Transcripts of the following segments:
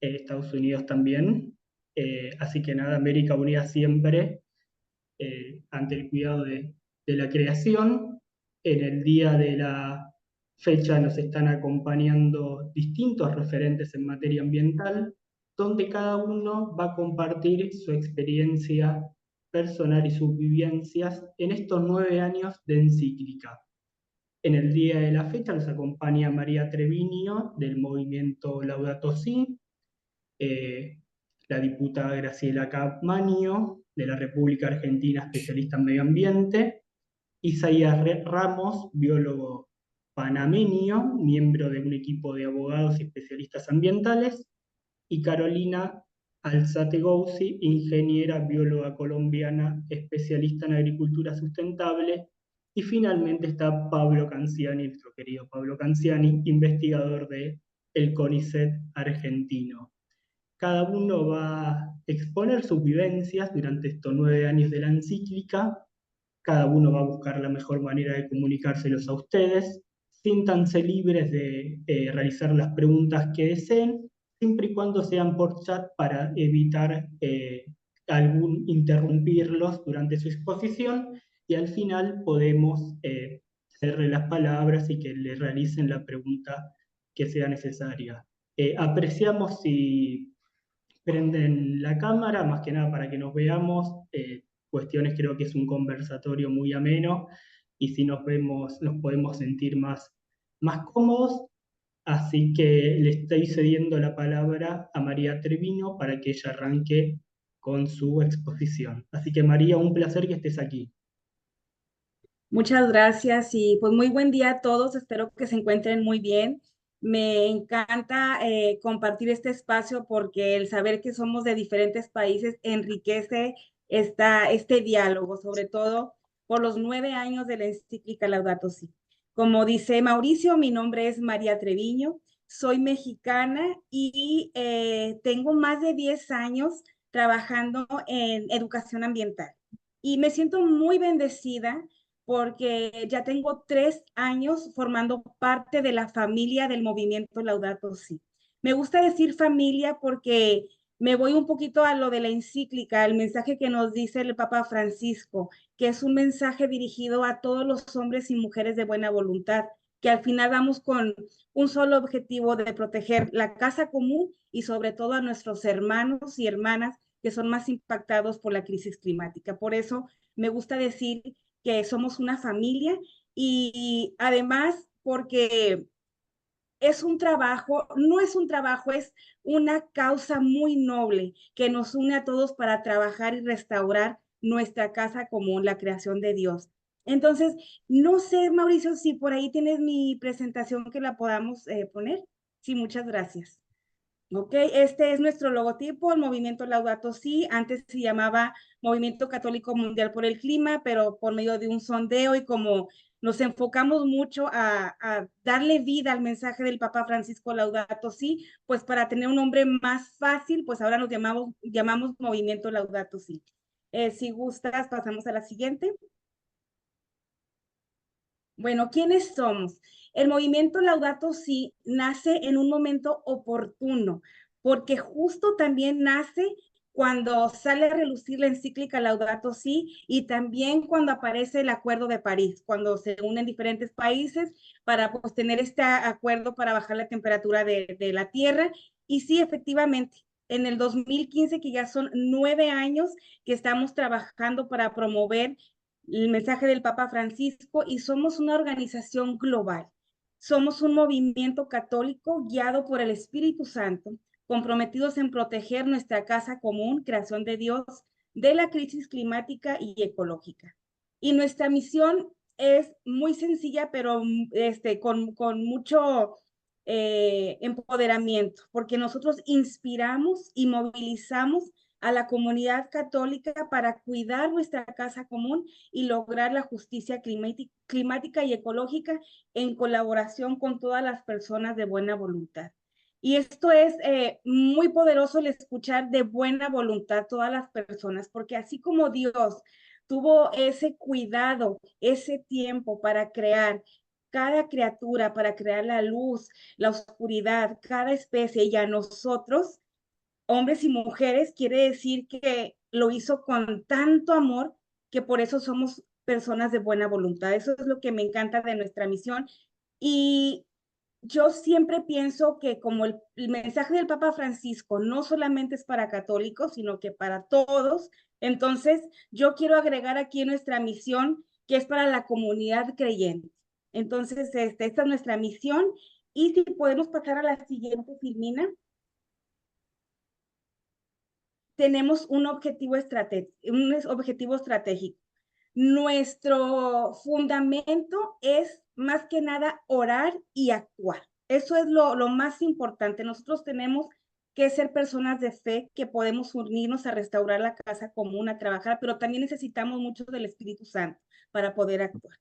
Estados Unidos también. Así que nada, América Unida siempre ante el cuidado de la creación. En el día de la fecha nos están acompañando distintos referentes en materia ambiental, donde cada uno va a compartir su experiencia personal y sus vivencias en estos 9 años de encíclica. En el día de la fecha nos acompaña María Treviño del movimiento Laudato Si, eh, la diputada Graciela Capmanio de la República Argentina, especialista en medio ambiente, Isaías Ramos, biólogo panameño, miembro de un equipo de abogados y especialistas ambientales, y Carolina Alzate Gouzi, ingeniera bióloga colombiana, especialista en agricultura sustentable, y finalmente está Pablo Canciani, nuestro querido Pablo Canciani, investigador de el CONICET argentino. Cada uno va a exponer sus vivencias durante estos 9 años de la encíclica. Cada uno va a buscar la mejor manera de comunicárselos a ustedes. Siéntanse libres de realizar las preguntas que deseen, siempre y cuando sean por chat para evitar interrumpirlos durante su exposición, y al final podemos hacerle las palabras y que le realicen la pregunta que sea necesaria. Apreciamos si prenden la cámara, más que nada para que nos veamos. Cuestiones, creo que es un conversatorio muy ameno, y si nos vemos nos podemos sentir más cómodos. Así que le estoy cediendo la palabra a María Treviño para que ella arranque con su exposición. Así que María, un placer que estés aquí. Muchas gracias y pues muy buen día a todos. Espero que se encuentren muy bien. Me encanta compartir este espacio porque el saber que somos de diferentes países enriquece este diálogo, sobre todo por los 9 años de la encíclica Laudato Si. Como dice Mauricio, mi nombre es María Treviño, soy mexicana y tengo más de 10 años trabajando en educación ambiental. Y me siento muy bendecida porque ya tengo 3 años formando parte de la familia del movimiento Laudato Si. Me gusta decir familia porque me voy un poquito a lo de la encíclica, el mensaje que nos dice el Papa Francisco, que es un mensaje dirigido a todos los hombres y mujeres de buena voluntad, que al final vamos con un solo objetivo de proteger la casa común y sobre todo a nuestros hermanos y hermanas que son más impactados por la crisis climática. Por eso me gusta decir que somos una familia y además porque es un trabajo, no es un trabajo, es una causa muy noble que nos une a todos para trabajar y restaurar nuestra casa común, la creación de Dios. Entonces, no sé, Mauricio, si por ahí tienes mi presentación que la podamos poner. Sí, muchas gracias. Ok, este es nuestro logotipo, el movimiento Laudato Si. Antes se llamaba Movimiento Católico Mundial por el Clima, pero por medio de un sondeo y como nos enfocamos mucho a darle vida al mensaje del Papa Francisco Laudato Si, pues para tener un nombre más fácil, pues ahora nos llamamos Movimiento Laudato Si. Si gustas, pasamos a la siguiente. Bueno, ¿quiénes somos? El movimiento Laudato Si nace en un momento oportuno, porque justo también nace cuando sale a relucir la encíclica Laudato Si y también cuando aparece el Acuerdo de París, cuando se unen diferentes países para pues, tener este acuerdo para bajar la temperatura de la Tierra. Y sí, efectivamente, en el 2015, que ya son 9 años que estamos trabajando para promover el mensaje del Papa Francisco y somos una organización global. Somos un movimiento católico guiado por el Espíritu Santo, comprometidos en proteger nuestra casa común, creación de Dios, de la crisis climática y ecológica. Y nuestra misión es muy sencilla, pero con mucho empoderamiento, porque nosotros inspiramos y movilizamos a la comunidad católica para cuidar nuestra casa común y lograr la justicia climática y ecológica en colaboración con todas las personas de buena voluntad. Y esto es muy poderoso el escuchar de buena voluntad todas las personas, porque así como Dios tuvo ese cuidado, ese tiempo para crear cada criatura, para crear la luz, la oscuridad, cada especie y a nosotros, hombres y mujeres, quiere decir que lo hizo con tanto amor que por eso somos personas de buena voluntad. Eso es lo que me encanta de nuestra misión. Y yo siempre pienso que como el mensaje del Papa Francisco no solamente es para católicos, sino que para todos, entonces yo quiero agregar aquí nuestra misión, que es para la comunidad creyente. Entonces, esta es nuestra misión. Y si podemos pasar a la siguiente, Filmina. Tenemos un objetivo estratégico. Nuestro fundamento es más que nada orar y actuar. Eso es lo más importante. Nosotros tenemos que ser personas de fe, que podemos unirnos a restaurar la casa común, a trabajar, pero también necesitamos mucho del Espíritu Santo para poder actuar.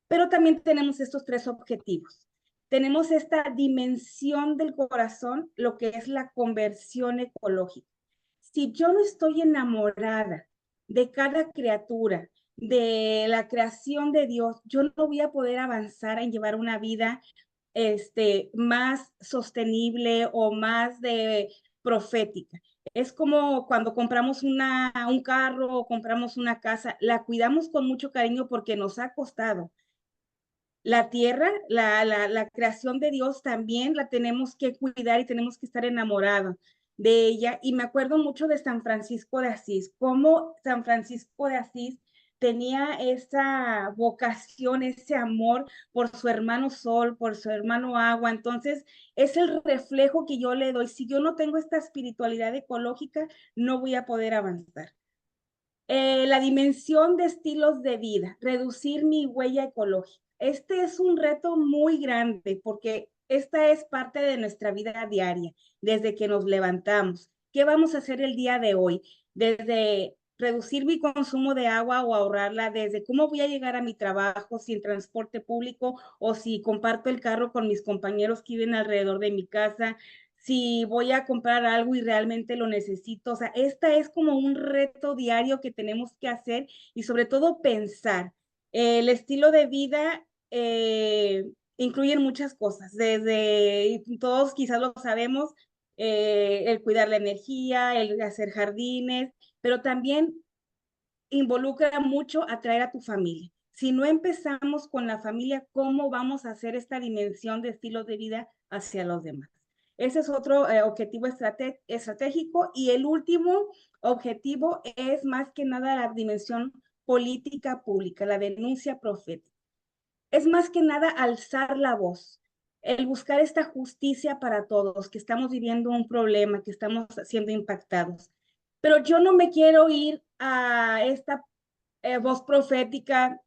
Pero también tenemos estos tres objetivos. Tenemos esta dimensión del corazón, lo que es la conversión ecológica. Si yo no estoy enamorada de cada criatura, de la creación de Dios, yo no voy a poder avanzar en llevar una vida más sostenible o más de profética. Es como cuando compramos un carro o compramos una casa, la cuidamos con mucho cariño porque nos ha costado. La tierra, la creación de Dios también la tenemos que cuidar y tenemos que estar enamorados de ella. Y me acuerdo mucho de San Francisco de Asís, cómo San Francisco de Asís tenía esa vocación, ese amor por su hermano sol, por su hermano agua. Entonces, es el reflejo que yo le doy. Si yo no tengo esta espiritualidad ecológica, no voy a poder avanzar. La dimensión de estilos de vida, reducir mi huella ecológica. Este es un reto muy grande porque esta es parte de nuestra vida diaria, desde que nos levantamos. ¿Qué vamos a hacer el día de hoy? Desde reducir mi consumo de agua o ahorrarla, desde cómo voy a llegar a mi trabajo, si en transporte público o si comparto el carro con mis compañeros que viven alrededor de mi casa, si voy a comprar algo y realmente lo necesito. O sea, esta es como un reto diario que tenemos que hacer y sobre todo pensar. El estilo de vida incluye muchas cosas, desde, todos quizás lo sabemos, el cuidar la energía, el hacer jardines, pero también involucra mucho atraer a tu familia. Si no empezamos con la familia, ¿cómo vamos a hacer esta dimensión de estilo de vida hacia los demás? Ese es otro objetivo estratégico. Y el último objetivo es más que nada la dimensión política pública, la denuncia profética. Es más que nada alzar la voz, el buscar esta justicia para todos, que estamos viviendo un problema, que estamos siendo impactados. Pero yo no me quiero ir a esta voz profética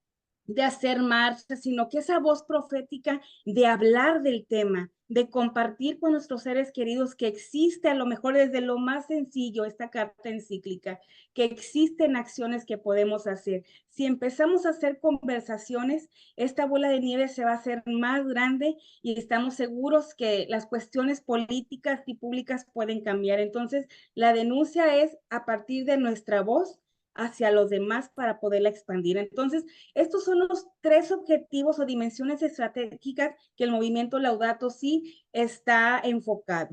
de hacer marcha, sino que esa voz profética de hablar del tema, de compartir con nuestros seres queridos que existe a lo mejor desde lo más sencillo esta carta encíclica, que existen acciones que podemos hacer. Si empezamos a hacer conversaciones, esta bola de nieve se va a hacer más grande y estamos seguros que las cuestiones políticas y públicas pueden cambiar. Entonces, la denuncia es a partir de nuestra voz hacia los demás para poderla expandir. Entonces, estos son los tres objetivos o dimensiones estratégicas que el movimiento Laudato Si está enfocado.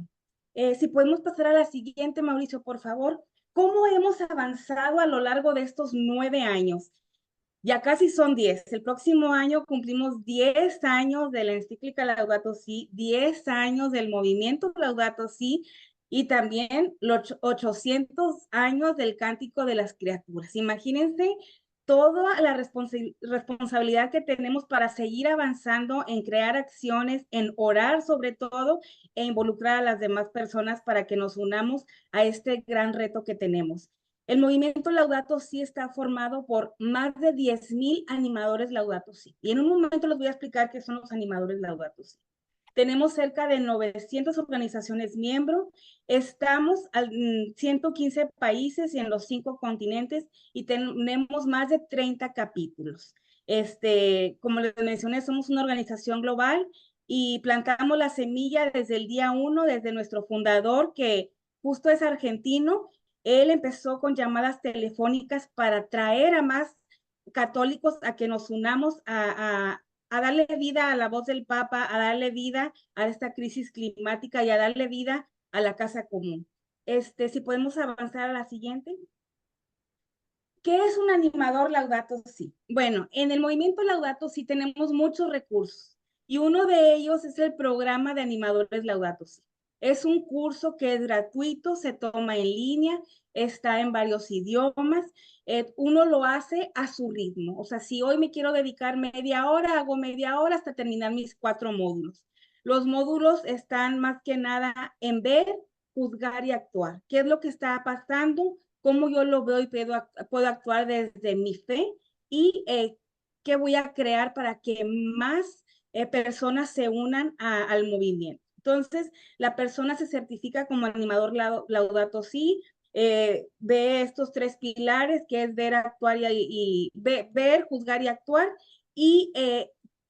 Si podemos pasar a la siguiente, Mauricio, por favor. ¿Cómo hemos avanzado a lo largo de estos 9 años? Ya casi son 10. El próximo año cumplimos 10 años de la encíclica Laudato Si, 10 años del movimiento Laudato Si y también los 800 años del Cántico de las Criaturas. Imagínense toda la responsabilidad que tenemos para seguir avanzando en crear acciones, en orar sobre todo e involucrar a las demás personas para que nos unamos a este gran reto que tenemos. El movimiento Laudato Si está formado por más de 10,000 animadores Laudato Si. Y en un momento les voy a explicar qué son los animadores Laudato Si. Tenemos cerca de 900 organizaciones miembros, estamos en 115 países y en los 5 continentes y tenemos más de 30 capítulos. Como les mencioné, somos una organización global y plantamos la semilla desde el día 1, desde nuestro fundador, que justo es argentino. Él empezó con llamadas telefónicas para atraer a más católicos a que nos unamos a darle vida a la voz del Papa, a darle vida a esta crisis climática y a darle vida a la casa común. Si podemos avanzar a la siguiente. ¿Qué es un animador Laudato Si? Bueno, en el movimiento Laudato Si tenemos muchos recursos y uno de ellos es el programa de animadores Laudato Si. Es un curso que es gratuito, se toma en línea, está en varios idiomas. Uno lo hace a su ritmo. O sea, si hoy me quiero dedicar media hora, hago media hora hasta terminar mis 4 módulos. Los módulos están más que nada en ver, juzgar y actuar. ¿Qué es lo que está pasando? Cómo yo lo veo y puedo actuar desde mi fe y qué voy a crear para que más personas se unan al movimiento. Entonces, la persona se certifica como animador Laudato Si, ve estos 3 pilares, que es ver, actuar ver, juzgar y actuar, y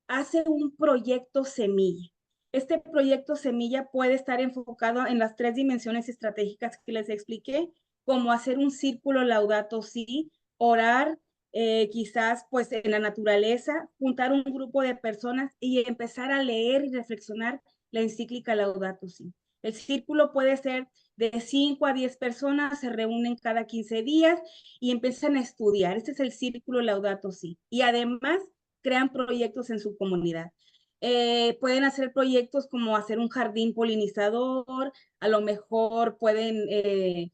hace un proyecto semilla. Este proyecto semilla puede estar enfocado en las 3 dimensiones estratégicas que les expliqué, como hacer un círculo Laudato Si, orar, quizás pues en la naturaleza, juntar un grupo de personas y empezar a leer y reflexionar la encíclica Laudato Si. El círculo puede ser de 5 a 10 personas, se reúnen cada 15 días y empiezan a estudiar. Este es el círculo Laudato Si. Y además crean proyectos en su comunidad. Pueden hacer proyectos como hacer un jardín polinizador, a lo mejor pueden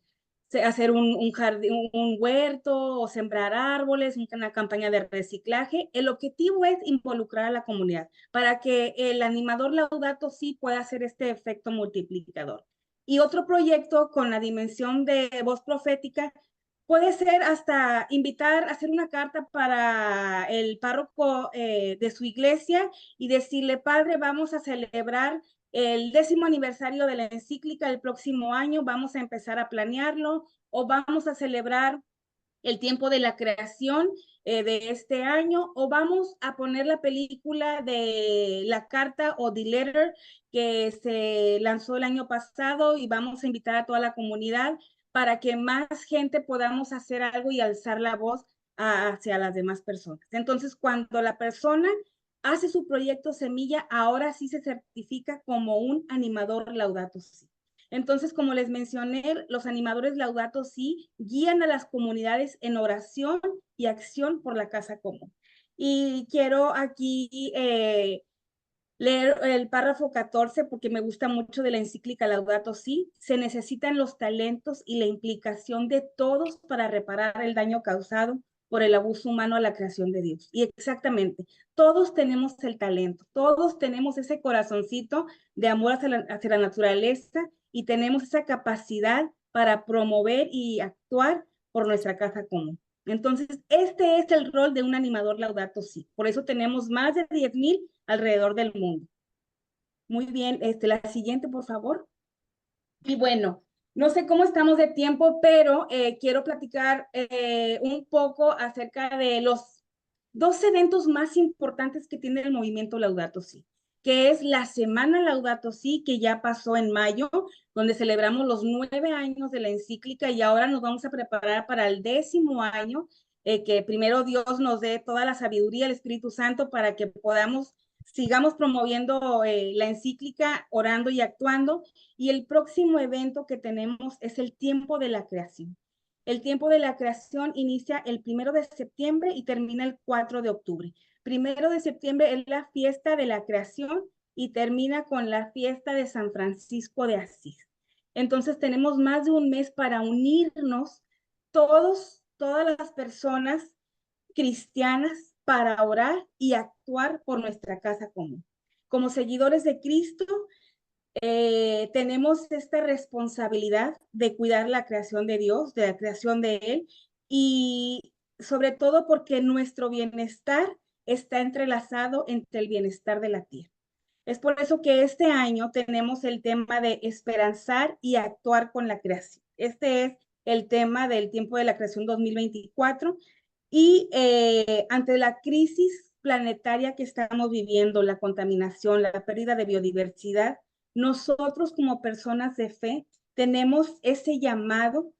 hacer un jardín, un huerto o sembrar árboles, una campaña de reciclaje. El objetivo es involucrar a la comunidad para que el animador Laudato Si pueda hacer este efecto multiplicador. Y otro proyecto con la dimensión de voz profética puede ser hasta invitar, hacer una carta para el párroco de su iglesia y decirle: Padre, vamos a celebrar el 10º aniversario de la encíclica el próximo año, vamos a empezar a planearlo, o vamos a celebrar el tiempo de la creación de este año, o vamos a poner la película de la carta o The Letter que se lanzó el año pasado y vamos a invitar a toda la comunidad para que más gente podamos hacer algo y alzar la voz hacia las demás personas. Entonces, cuando la persona hace su proyecto semilla, ahora sí se certifica como un animador Laudato Si. Entonces, como les mencioné, los animadores Laudato Si guían a las comunidades en oración y acción por la casa común. Y quiero aquí leer el párrafo 14 porque me gusta mucho de la encíclica Laudato Si. Se necesitan los talentos y la implicación de todos para reparar el daño causado por el abuso humano a la creación de Dios. Y exactamente, todos tenemos el talento, todos tenemos ese corazoncito de amor hacia la naturaleza y tenemos esa capacidad para promover y actuar por nuestra casa común. Entonces, este es el rol de un animador Laudato Si. Por eso tenemos más de 10,000 alrededor del mundo. Muy bien, la siguiente, por favor. Y bueno, no sé cómo estamos de tiempo, pero quiero platicar un poco acerca de los 2 eventos más importantes que tiene el movimiento Laudato Si, que es la Semana Laudato Si, que ya pasó en mayo, donde celebramos los 9 años de la encíclica y ahora nos vamos a preparar para el 10º año, que primero Dios nos dé toda la sabiduría, el Espíritu Santo, para que sigamos promoviendo la encíclica, orando y actuando. Y el próximo evento que tenemos es el tiempo de la creación. El tiempo de la creación inicia el 1 de septiembre y termina el 4 de octubre. 1 de septiembre es la fiesta de la creación y termina con la fiesta de San Francisco de Asís. Entonces tenemos más de un mes para unirnos todas las personas cristianas para orar y actuar por nuestra casa común. Como seguidores de Cristo, tenemos esta responsabilidad de cuidar la creación de Dios, de la creación de Él, y sobre todo porque nuestro bienestar está entrelazado entre el bienestar de la tierra. Es por eso que este año tenemos el tema de esperanzar y actuar con la creación. Este es el tema del tiempo de la creación 2024 y ante la crisis planetaria que estamos viviendo, la contaminación, la pérdida de biodiversidad, nosotros como personas de fe tenemos ese llamado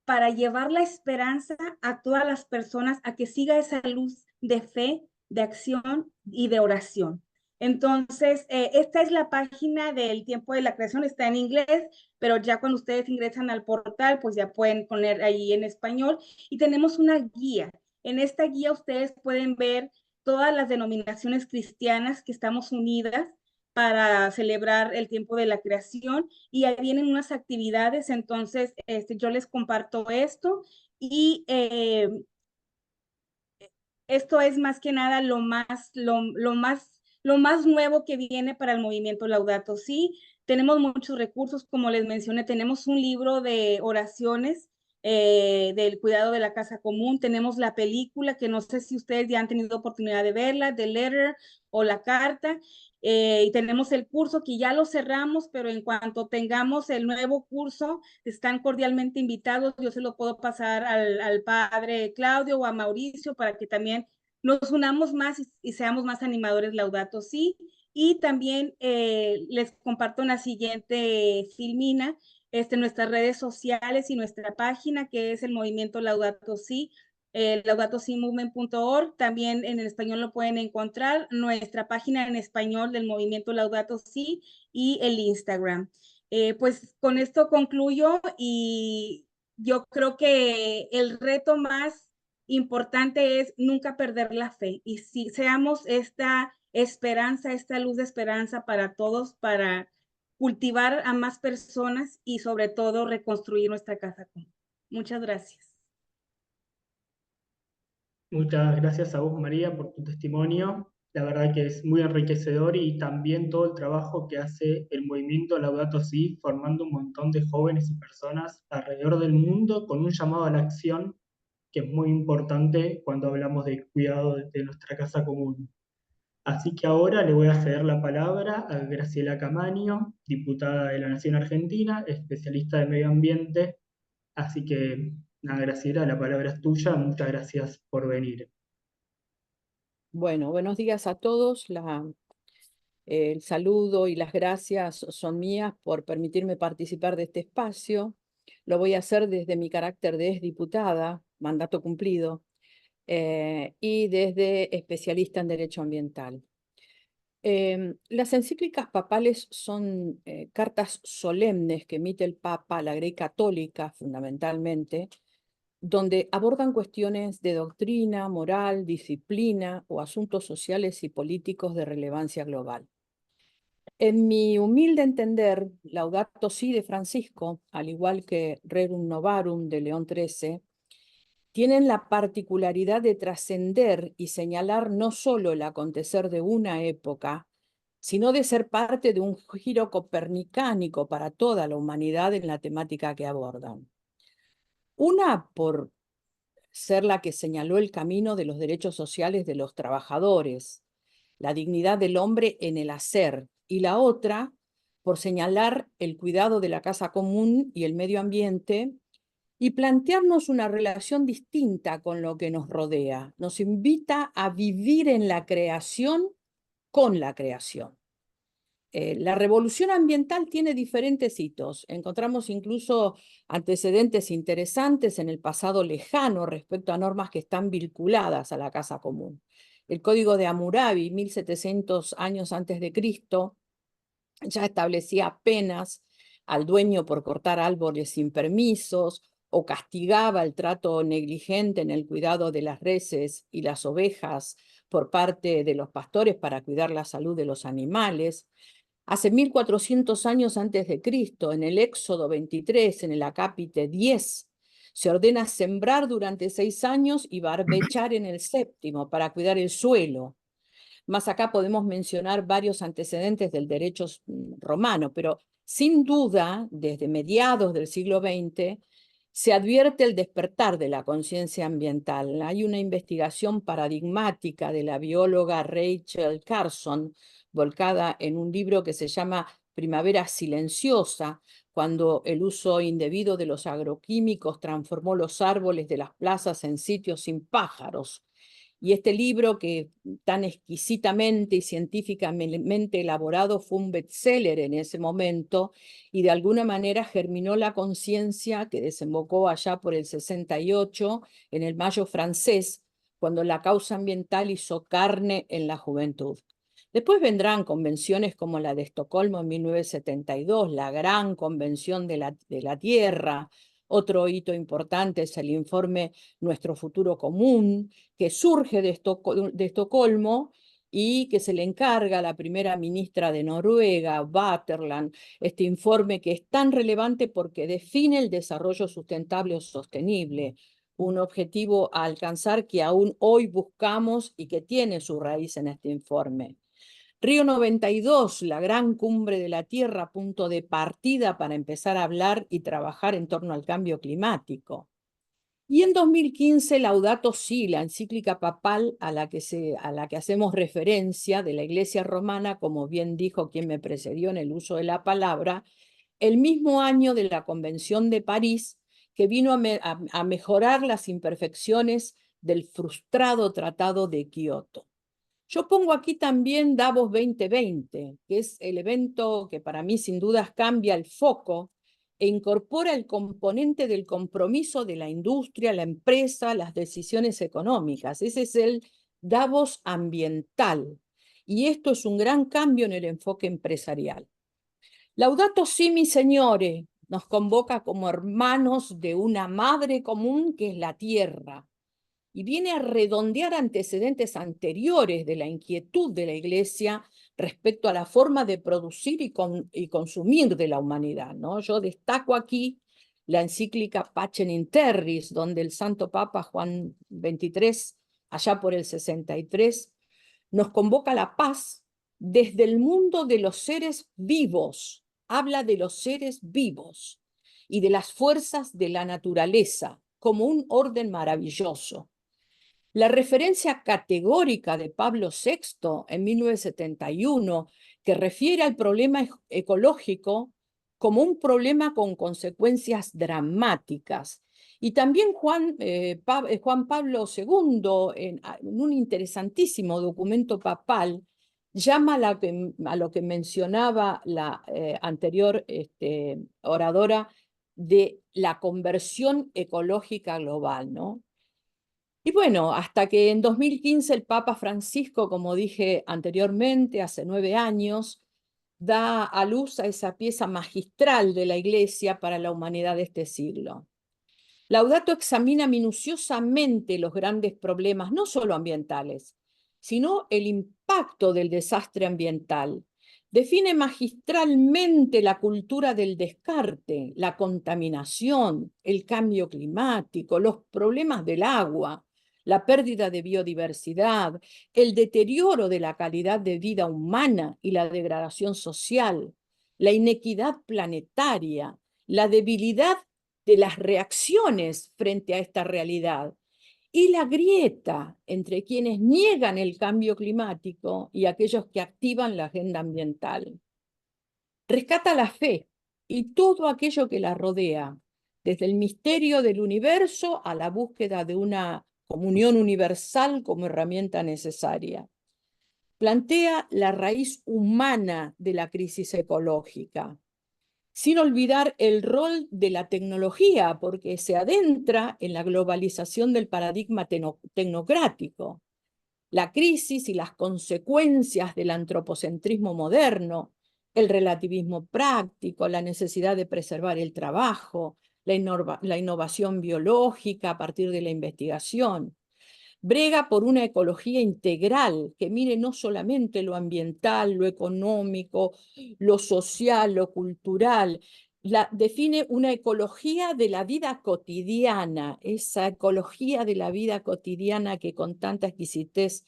para llevar la esperanza a todas las personas a que siga esa luz de fe, de acción y de oración. Entonces, esta es la página del tiempo de la creación, está en inglés, pero ya cuando ustedes ingresan al portal, pues ya pueden poner ahí en español. Y tenemos una guía. En esta guía ustedes pueden ver todas las denominaciones cristianas que estamos unidas para celebrar el tiempo de la creación, y ahí vienen unas actividades. Entonces yo les comparto esto, y esto es más que nada lo más nuevo que viene para el movimiento Laudato Si. Tenemos muchos recursos, como les mencioné, tenemos un libro de oraciones del cuidado de la casa común, tenemos la película, que no sé si ustedes ya han tenido oportunidad de verla, The Letter o La Carta, y tenemos el curso que ya lo cerramos, pero en cuanto tengamos el nuevo curso, están cordialmente invitados. Yo se lo puedo pasar al padre Claudio o a Mauricio para que también nos unamos más y seamos más animadores Laudato Si. Y también les comparto una siguiente filmina, nuestras redes sociales y nuestra página, que es el movimiento Laudato Si, laudatosimovement.org. También en el español lo pueden encontrar, nuestra página en español del movimiento Laudato Si, y el Instagram. Pues con esto concluyo, y yo creo que el reto más importante es nunca perder la fe, y si seamos esta esperanza, esta luz de esperanza para todos, para cultivar a más personas y sobre todo reconstruir nuestra casa común. Muchas gracias. Muchas gracias a vos, María, por tu testimonio. La verdad que es muy enriquecedor, y también todo el trabajo que hace el movimiento Laudato Si, formando un montón de jóvenes y personas alrededor del mundo con un llamado a la acción que es muy importante cuando hablamos de cuidado de nuestra casa común. Así que ahora le voy a ceder la palabra a Graciela Camaño, diputada de la Nación Argentina, especialista de medio ambiente. Así que, nada, Graciela, la palabra es tuya. Muchas gracias por venir. Bueno, buenos días a todos. El saludo y las gracias son mías por permitirme participar de este espacio. Lo voy a hacer desde mi carácter de exdiputada, mandato cumplido, y desde especialista en derecho ambiental. Las encíclicas papales son cartas solemnes que emite el Papa a la Grey Católica, fundamentalmente, donde abordan cuestiones de doctrina, moral, disciplina o asuntos sociales y políticos de relevancia global. En mi humilde entender, Laudato Si de Francisco, al igual que Rerum Novarum de León XIII, tienen la particularidad de trascender y señalar no solo el acontecer de una época, sino de ser parte de un giro copernicánico para toda la humanidad en la temática que abordan. Una, por ser la que señaló el camino de los derechos sociales de los trabajadores, la dignidad del hombre en el hacer, y la otra, por señalar el cuidado de la casa común y el medio ambiente, y plantearnos una relación distinta con lo que nos rodea. Nos invita a vivir en la creación con la creación. La revolución ambiental tiene diferentes hitos. Encontramos incluso antecedentes interesantes en el pasado lejano respecto a normas que están vinculadas a la casa común. El Código de Hammurabi, 1700 años antes de Cristo, ya establecía penas al dueño por cortar árboles sin permisos, o castigaba el trato negligente en el cuidado de las reses y las ovejas por parte de los pastores para cuidar la salud de los animales. Hace 1400 años antes de Cristo, en el Éxodo 23, en el Acápite 10, se ordena sembrar durante 6 años y barbechar en el séptimo para cuidar el suelo. Más acá podemos mencionar varios antecedentes del derecho romano, pero sin duda, desde mediados del siglo XX, se advierte el despertar de la conciencia ambiental. Hay una investigación paradigmática de la bióloga Rachel Carson, volcada en un libro que se llama Primavera Silenciosa, cuando el uso indebido de los agroquímicos transformó los árboles de las plazas en sitios sin pájaros. Y este libro, que tan exquisitamente y científicamente elaborado, fue un bestseller en ese momento, y de alguna manera germinó la conciencia que desembocó allá por el 68 en el Mayo francés, cuando la causa ambiental hizo carne en la juventud. Después vendrán convenciones como la de Estocolmo en 1972, la Gran Convención de la Tierra. Otro hito importante es el informe Nuestro Futuro Común, que surge de Estocolmo y que se le encarga a la primera ministra de Noruega, Waterland, este informe que es tan relevante porque define el desarrollo sustentable o sostenible, un objetivo a alcanzar que aún hoy buscamos y que tiene su raíz en este informe. Río 92, la gran cumbre de la Tierra, punto de partida para empezar a hablar y trabajar en torno al cambio climático. Y en 2015, Laudato Si, la encíclica papal a la que hacemos referencia de la Iglesia Romana, como bien dijo quien me precedió en el uso de la palabra, el mismo año de la Convención de París, que vino a mejorar las imperfecciones del frustrado Tratado de Kioto. Yo pongo aquí también Davos 2020, que es el evento que para mí sin dudas cambia el foco e incorpora el componente del compromiso de la industria, la empresa, las decisiones económicas. Ese es el Davos ambiental. Y esto es un gran cambio en el enfoque empresarial. Laudato Si, mi señores, nos convoca como hermanos de una madre común que es la tierra, y viene a redondear antecedentes anteriores de la inquietud de la Iglesia respecto a la forma de producir y consumir de la humanidad, ¿no? Yo destaco aquí la encíclica Pacem in Terris, donde el Santo Papa Juan XXIII, allá por el 63, nos convoca a la paz desde el mundo de los seres vivos. Habla de los seres vivos y de las fuerzas de la naturaleza como un orden maravilloso. La referencia categórica de Pablo VI en 1971, que refiere al problema ecológico como un problema con consecuencias dramáticas. Y también Juan Pablo II, en un interesantísimo documento papal, llama a lo que mencionaba la anterior oradora de la conversión ecológica global, ¿no? Y bueno, hasta que en 2015 el Papa Francisco, como dije anteriormente, hace 9 años, da a luz a esa pieza magistral de la Iglesia para la humanidad de este siglo. Laudato examina minuciosamente los grandes problemas, no solo ambientales, sino el impacto del desastre ambiental. Define magistralmente la cultura del descarte, la contaminación, el cambio climático, los problemas del agua, la pérdida de biodiversidad, el deterioro de la calidad de vida humana y la degradación social, la inequidad planetaria, la debilidad de las reacciones frente a esta realidad y la grieta entre quienes niegan el cambio climático y aquellos que activan la agenda ambiental. Rescata la fe y todo aquello que la rodea, desde el misterio del universo a la búsqueda de una comunión universal como herramienta necesaria. Plantea la raíz humana de la crisis ecológica, sin olvidar el rol de la tecnología, porque se adentra en la globalización del paradigma tecnocrático, la crisis y las consecuencias del antropocentrismo moderno, el relativismo práctico, la necesidad de preservar el trabajo, la innovación biológica a partir de la investigación. Brega por una ecología integral que mire no solamente lo ambiental, lo económico, lo social, lo cultural. Define una ecología de la vida cotidiana, esa ecología de la vida cotidiana que con tanta exquisitez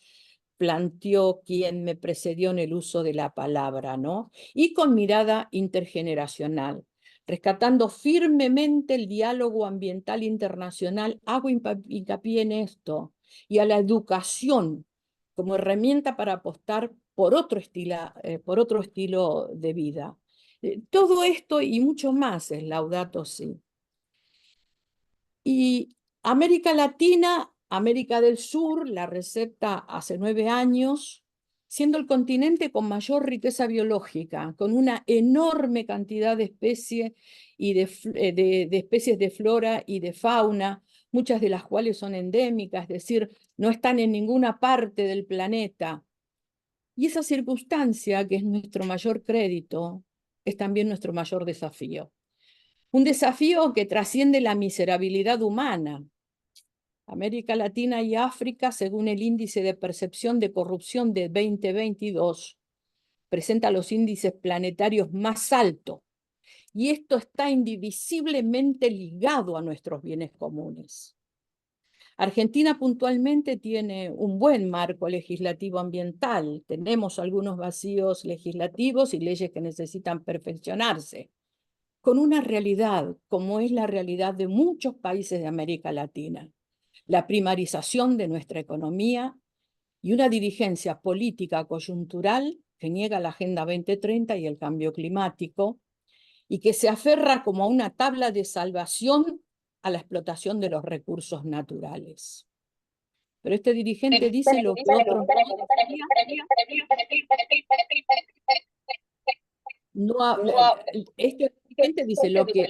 planteó quien me precedió en el uso de la palabra, ¿no? Y con mirada intergeneracional. Rescatando firmemente el diálogo ambiental internacional, hago hincapié en esto, y a la educación como herramienta para apostar por otro estilo de vida. Todo esto y mucho más es Laudato Si. Y América Latina, América del Sur, la receta hace 9 años, siendo el continente con mayor riqueza biológica, con una enorme cantidad de especies de especies de flora y de fauna, muchas de las cuales son endémicas, es decir, no están en ninguna parte del planeta. Y esa circunstancia, que es nuestro mayor crédito, es también nuestro mayor desafío. Un desafío que trasciende la miserabilidad humana. América Latina y África, según el índice de percepción de corrupción de 2022, presenta los índices planetarios más altos. Y esto está indivisiblemente ligado a nuestros bienes comunes. Argentina puntualmente tiene un buen marco legislativo ambiental. Tenemos algunos vacíos legislativos y leyes que necesitan perfeccionarse, con una realidad como es la realidad de muchos países de América Latina: la primarización de nuestra economía y una dirigencia política coyuntural que niega la Agenda 2030 y el cambio climático, y que se aferra como a una tabla de salvación a la explotación de los recursos naturales. Pero este dirigente dice lo que otros no decían. Este dirigente dice lo que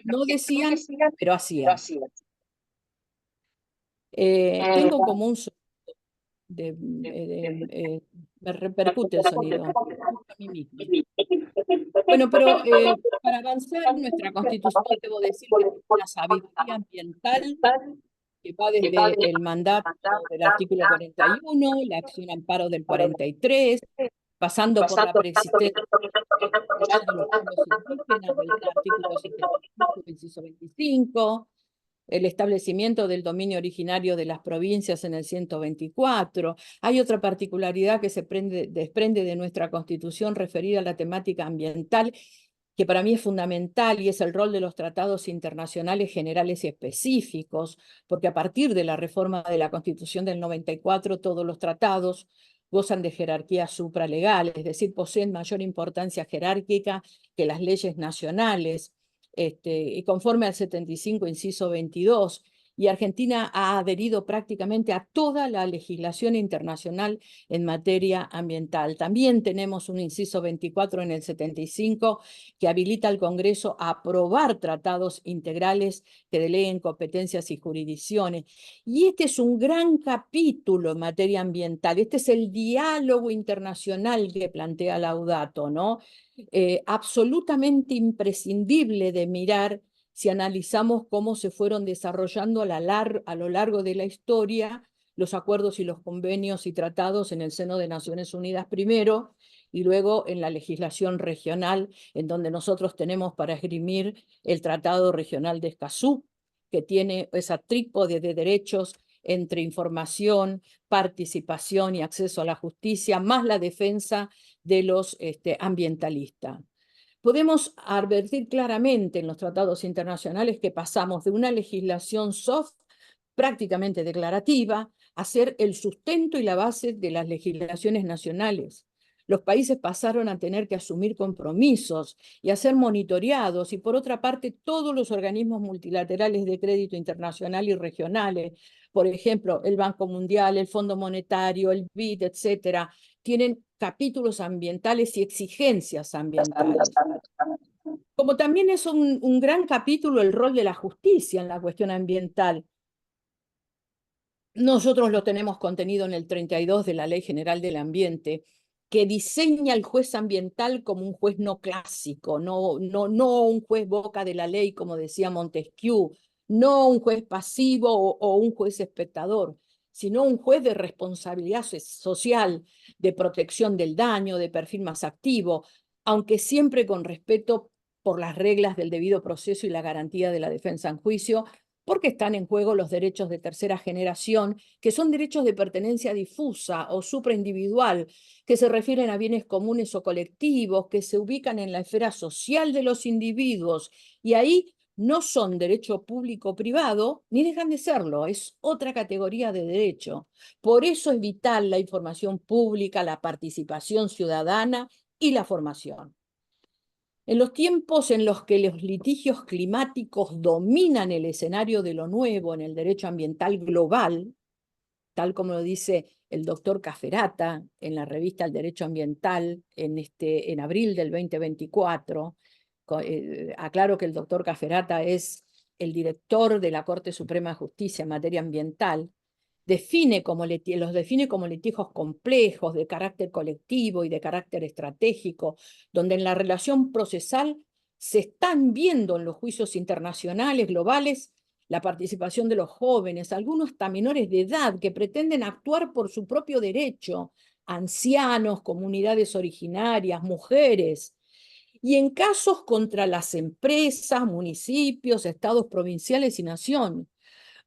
no decían, pero hacían. Tengo como un me repercute el sonido. A mí misma. Bueno, pero para avanzar en nuestra Constitución, debo decir que es una sabiduría ambiental que va desde el mandato del artículo 41, la acción amparo del 43, pasando por la preexistencia de los pueblos indígenas del artículo 75, inciso 25, el establecimiento del dominio originario de las provincias en el 124. Hay otra particularidad que se desprende de nuestra Constitución referida a la temática ambiental, que para mí es fundamental, y es el rol de los tratados internacionales generales y específicos, porque a partir de la reforma de la Constitución del 94, todos los tratados gozan de jerarquía supralegal, es decir, poseen mayor importancia jerárquica que las leyes nacionales, y conforme al 75, inciso 22, y Argentina ha adherido prácticamente a toda la legislación internacional en materia ambiental. También tenemos un inciso 24 en el 75 que habilita al Congreso a aprobar tratados integrales que deleguen competencias y jurisdicciones. Y este es un gran capítulo en materia ambiental. Este es el diálogo internacional que plantea Laudato, ¿no? Absolutamente imprescindible de mirar si analizamos cómo se fueron desarrollando a lo largo de la historia los acuerdos y los convenios y tratados en el seno de Naciones Unidas primero, y luego en la legislación regional, en donde nosotros tenemos para esgrimir el Tratado Regional de Escazú, que tiene esa trípode de derechos entre información, participación y acceso a la justicia, más la defensa de los ambientalistas. Podemos advertir claramente en los tratados internacionales que pasamos de una legislación soft, prácticamente declarativa, a ser el sustento y la base de las legislaciones nacionales. Los países pasaron a tener que asumir compromisos y a ser monitoreados, y por otra parte todos los organismos multilaterales de crédito internacional y regionales, por ejemplo, el Banco Mundial, el Fondo Monetario, el BID, etcétera, tienen capítulos ambientales y exigencias ambientales. Como también es un gran capítulo el rol de la justicia en la cuestión ambiental. Nosotros lo tenemos contenido en el 32 de la Ley General del Ambiente, que diseña al juez ambiental como un juez no clásico, no un juez boca de la ley, como decía Montesquieu, no un juez pasivo o un juez espectador, sino un juez de responsabilidad social, de protección del daño, de perfil más activo, aunque siempre con respeto por las reglas del debido proceso y la garantía de la defensa en juicio, porque están en juego los derechos de tercera generación, que son derechos de pertenencia difusa o supraindividual, que se refieren a bienes comunes o colectivos, que se ubican en la esfera social de los individuos, y ahí no son derecho público o privado, ni dejan de serlo, es otra categoría de derecho. Por eso es vital la información pública, la participación ciudadana y la formación. En los tiempos en los que los litigios climáticos dominan el escenario de lo nuevo en el derecho ambiental global, tal como lo dice el doctor Cafferata en la revista El Derecho Ambiental en abril del 2024, aclaro que el doctor Cafferata es el director de la Corte Suprema de Justicia en materia ambiental, los define como litigios complejos, de carácter colectivo y de carácter estratégico, donde en la relación procesal se están viendo en los juicios internacionales, globales, la participación de los jóvenes, algunos hasta menores de edad, que pretenden actuar por su propio derecho, ancianos, comunidades originarias, mujeres, y en casos contra las empresas, municipios, estados provinciales y nación,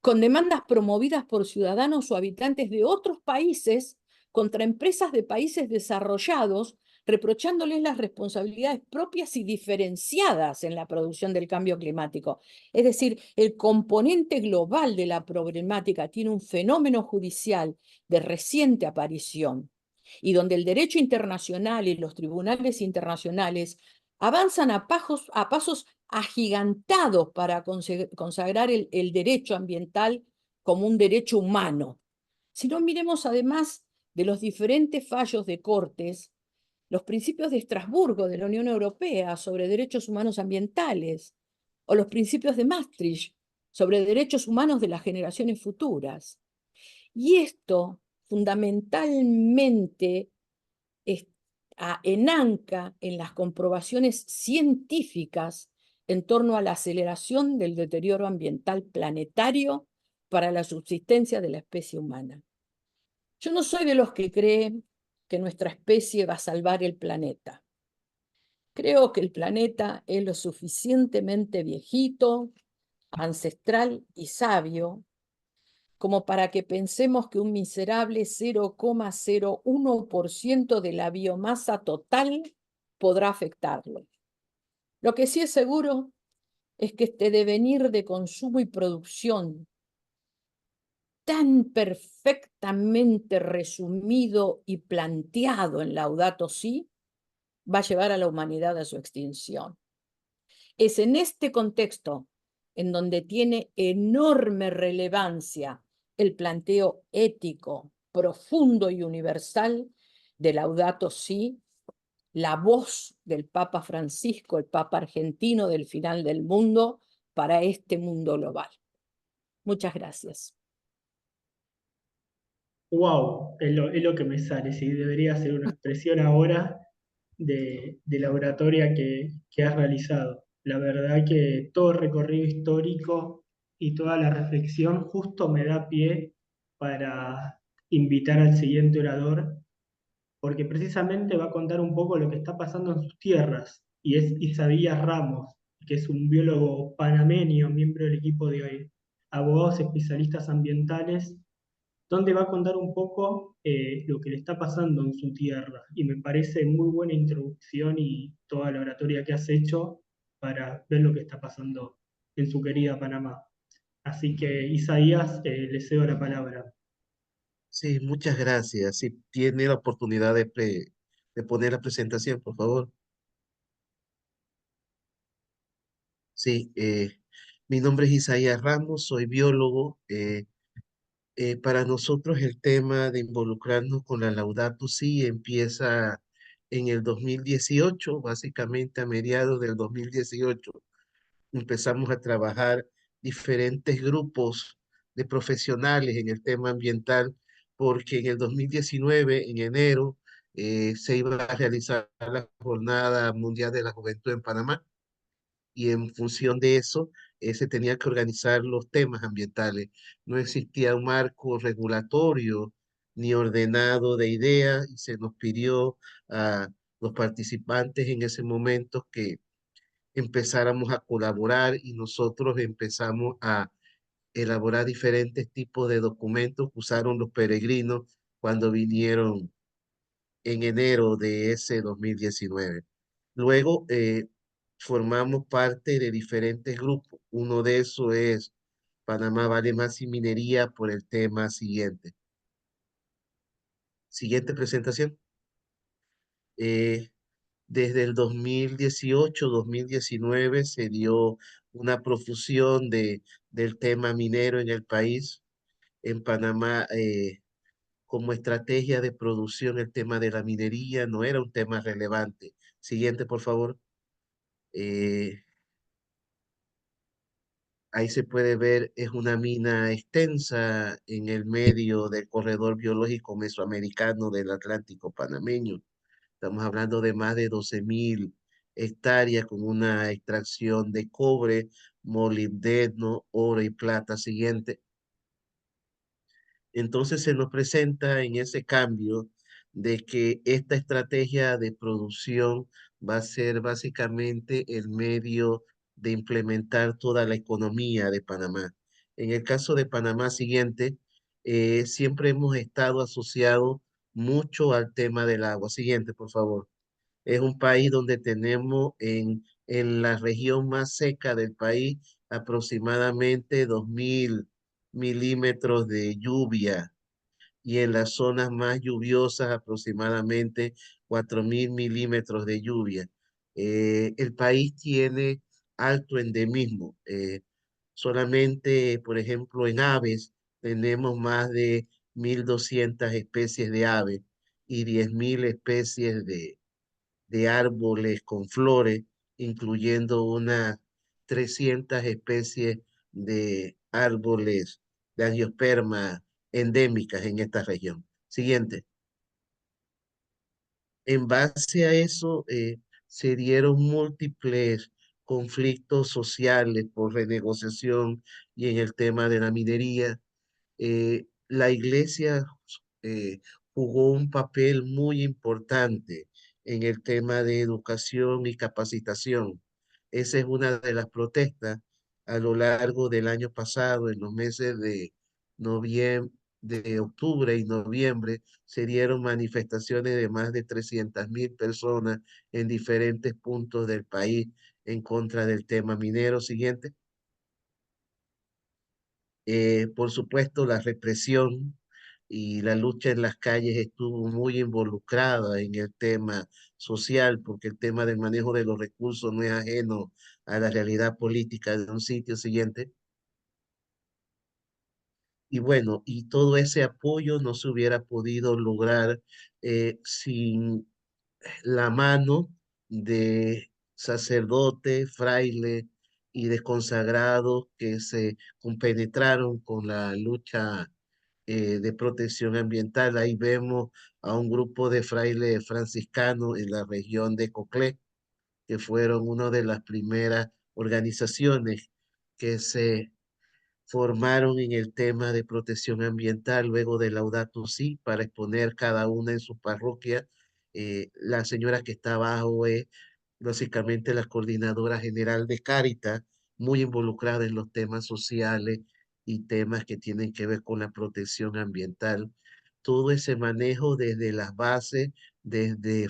con demandas promovidas por ciudadanos o habitantes de otros países contra empresas de países desarrollados, reprochándoles las responsabilidades propias y diferenciadas en la producción del cambio climático. Es decir, el componente global de la problemática tiene un fenómeno judicial de reciente aparición y donde el derecho internacional y los tribunales internacionales avanzan a pasos agigantados para consagrar el derecho ambiental como un derecho humano. Si no, miremos además de los diferentes fallos de cortes, los principios de Estrasburgo de la Unión Europea sobre derechos humanos ambientales, o los principios de Maastricht sobre derechos humanos de las generaciones futuras. Y esto fundamentalmente enanca en las comprobaciones científicas en torno a la aceleración del deterioro ambiental planetario para la subsistencia de la especie humana. Yo no soy de los que creen que nuestra especie va a salvar el planeta. Creo que el planeta es lo suficientemente viejito, ancestral y sabio como para que pensemos que un miserable 0,01% de la biomasa total podrá afectarlo. Lo que sí es seguro es que este devenir de consumo y producción tan perfectamente resumido y planteado en Laudato Si va a llevar a la humanidad a su extinción. Es en este contexto en donde tiene enorme relevancia el planteo ético, profundo y universal de Laudato Si, la voz del Papa Francisco, el Papa argentino del final del mundo, para este mundo global. Muchas gracias. Wow, es lo que me sale, sí, debería ser una expresión ahora de la oratoria que has realizado. La verdad que todo el recorrido histórico y toda la reflexión justo me da pie para invitar al siguiente orador, porque precisamente va a contar un poco lo que está pasando en sus tierras, y es Isaías Ramos, que es un biólogo panameño, miembro del equipo de abogados especialistas ambientales, donde va a contar un poco lo que le está pasando en su tierra. Y me parece muy buena introducción y toda la oratoria que has hecho para ver lo que está pasando en su querida Panamá. Así que, Isaías, le cedo la palabra. Sí, muchas gracias. Si tiene la oportunidad de poner la presentación, por favor. Sí, mi nombre es Isaías Ramos, soy biólogo. Para nosotros el tema de involucrarnos con la Laudato Si empieza en el 2018, básicamente a mediados del 2018. Empezamos a trabajar diferentes grupos de profesionales en el tema ambiental, porque en el 2019, en enero, se iba a realizar la Jornada Mundial de la Juventud en Panamá, y en función de eso se tenía que organizar los temas ambientales. No existía un marco regulatorio ni ordenado de ideas, y se nos pidió a los participantes en ese momento que empezáramos a colaborar, y nosotros empezamos a elaborar diferentes tipos de documentos que usaron los peregrinos cuando vinieron en enero de ese 2019. Luego formamos parte de diferentes grupos. Uno de esos es Panamá Vale Más y Minería, por el tema siguiente. Siguiente presentación. Eh, Desde el 2018-2019 se dio una profusión del tema minero en el país. En Panamá, como estrategia de producción, el tema de la minería no era un tema relevante. Siguiente, por favor. Eh, Ahí se puede ver, es una mina extensa en el medio del corredor biológico mesoamericano del Atlántico panameño. Estamos hablando de más de 12.000 hectáreas con una extracción de cobre, molibdeno, oro y plata siguiente. Entonces se nos presenta en ese cambio de que esta estrategia de producción va a ser básicamente el medio de implementar toda la economía de Panamá. En el caso de Panamá siguiente, siempre hemos estado asociados mucho al tema del agua. Siguiente, por favor. Es un país donde tenemos en la región más seca del país aproximadamente 2.000 milímetros de lluvia y en las zonas más lluviosas aproximadamente 4.000 milímetros de lluvia. El país tiene alto endemismo. Solamente, por ejemplo, en aves tenemos más de 1.200 especies de aves y 10.000 especies de árboles con flores, incluyendo unas 300 especies de árboles de angiosperma endémicas en esta región. Siguiente. En base a eso, se dieron múltiples conflictos sociales por renegociación y en el tema de la minería. La iglesia jugó un papel muy importante en el tema de educación y capacitación. Esa es una de las protestas a lo largo del año pasado, en los meses de noviembre, de octubre y noviembre, se dieron manifestaciones de más de 300.000 personas en diferentes puntos del país en contra del tema minero. Siguiente. Por supuesto, la represión y la lucha en las calles estuvo muy involucrada en el tema social, porque el tema del manejo de los recursos no es ajeno a la realidad política de un sitio. Siguiente. Y bueno, y todo ese apoyo no se hubiera podido lograr sin la mano de sacerdotes, frailes y de consagrados que se compenetraron con la lucha de protección ambiental. Ahí vemos a un grupo de frailes franciscanos en la región de Coclé, que fueron una de las primeras organizaciones que se formaron en el tema de protección ambiental luego de Laudato Si para exponer cada una en su parroquia. La señora que está abajo es básicamente la coordinadora general de Cáritas, muy involucrada en los temas sociales y temas que tienen que ver con la protección ambiental. Todo ese manejo desde las bases, desde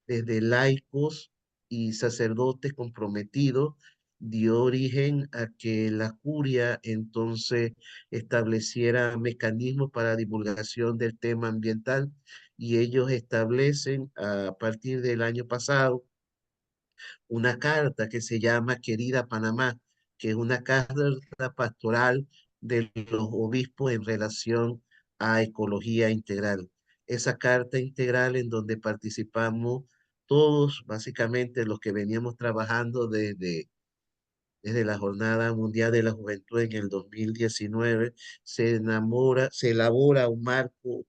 desde laicos y sacerdotes comprometidos, dio origen a que la curia entonces estableciera mecanismos para divulgación del tema ambiental y ellos establecen a partir del año pasado una carta que se llama Querida Panamá, que es una carta pastoral de los obispos en relación a ecología integral. Esa carta integral en donde participamos todos, básicamente los que veníamos trabajando desde la Jornada Mundial de la Juventud en el 2019, se elabora un marco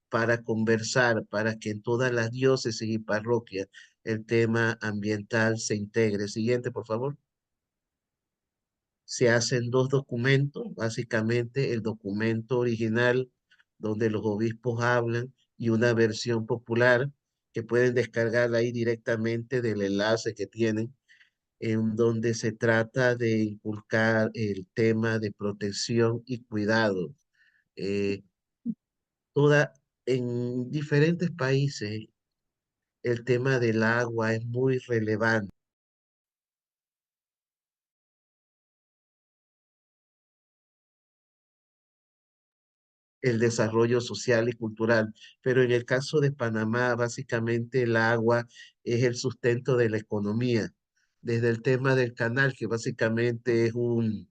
para conversar, para que en todas las diócesis y parroquias el tema ambiental se integre. Siguiente, por favor. Se hacen dos documentos, básicamente el documento original donde los obispos hablan y una versión popular que pueden descargar ahí directamente del enlace que tienen en donde se trata de inculcar el tema de protección y cuidado. Eh, en diferentes países el tema del agua es muy relevante, el desarrollo social y cultural, pero en el caso de Panamá, básicamente el agua es el sustento de la economía, desde el tema del canal, que básicamente es un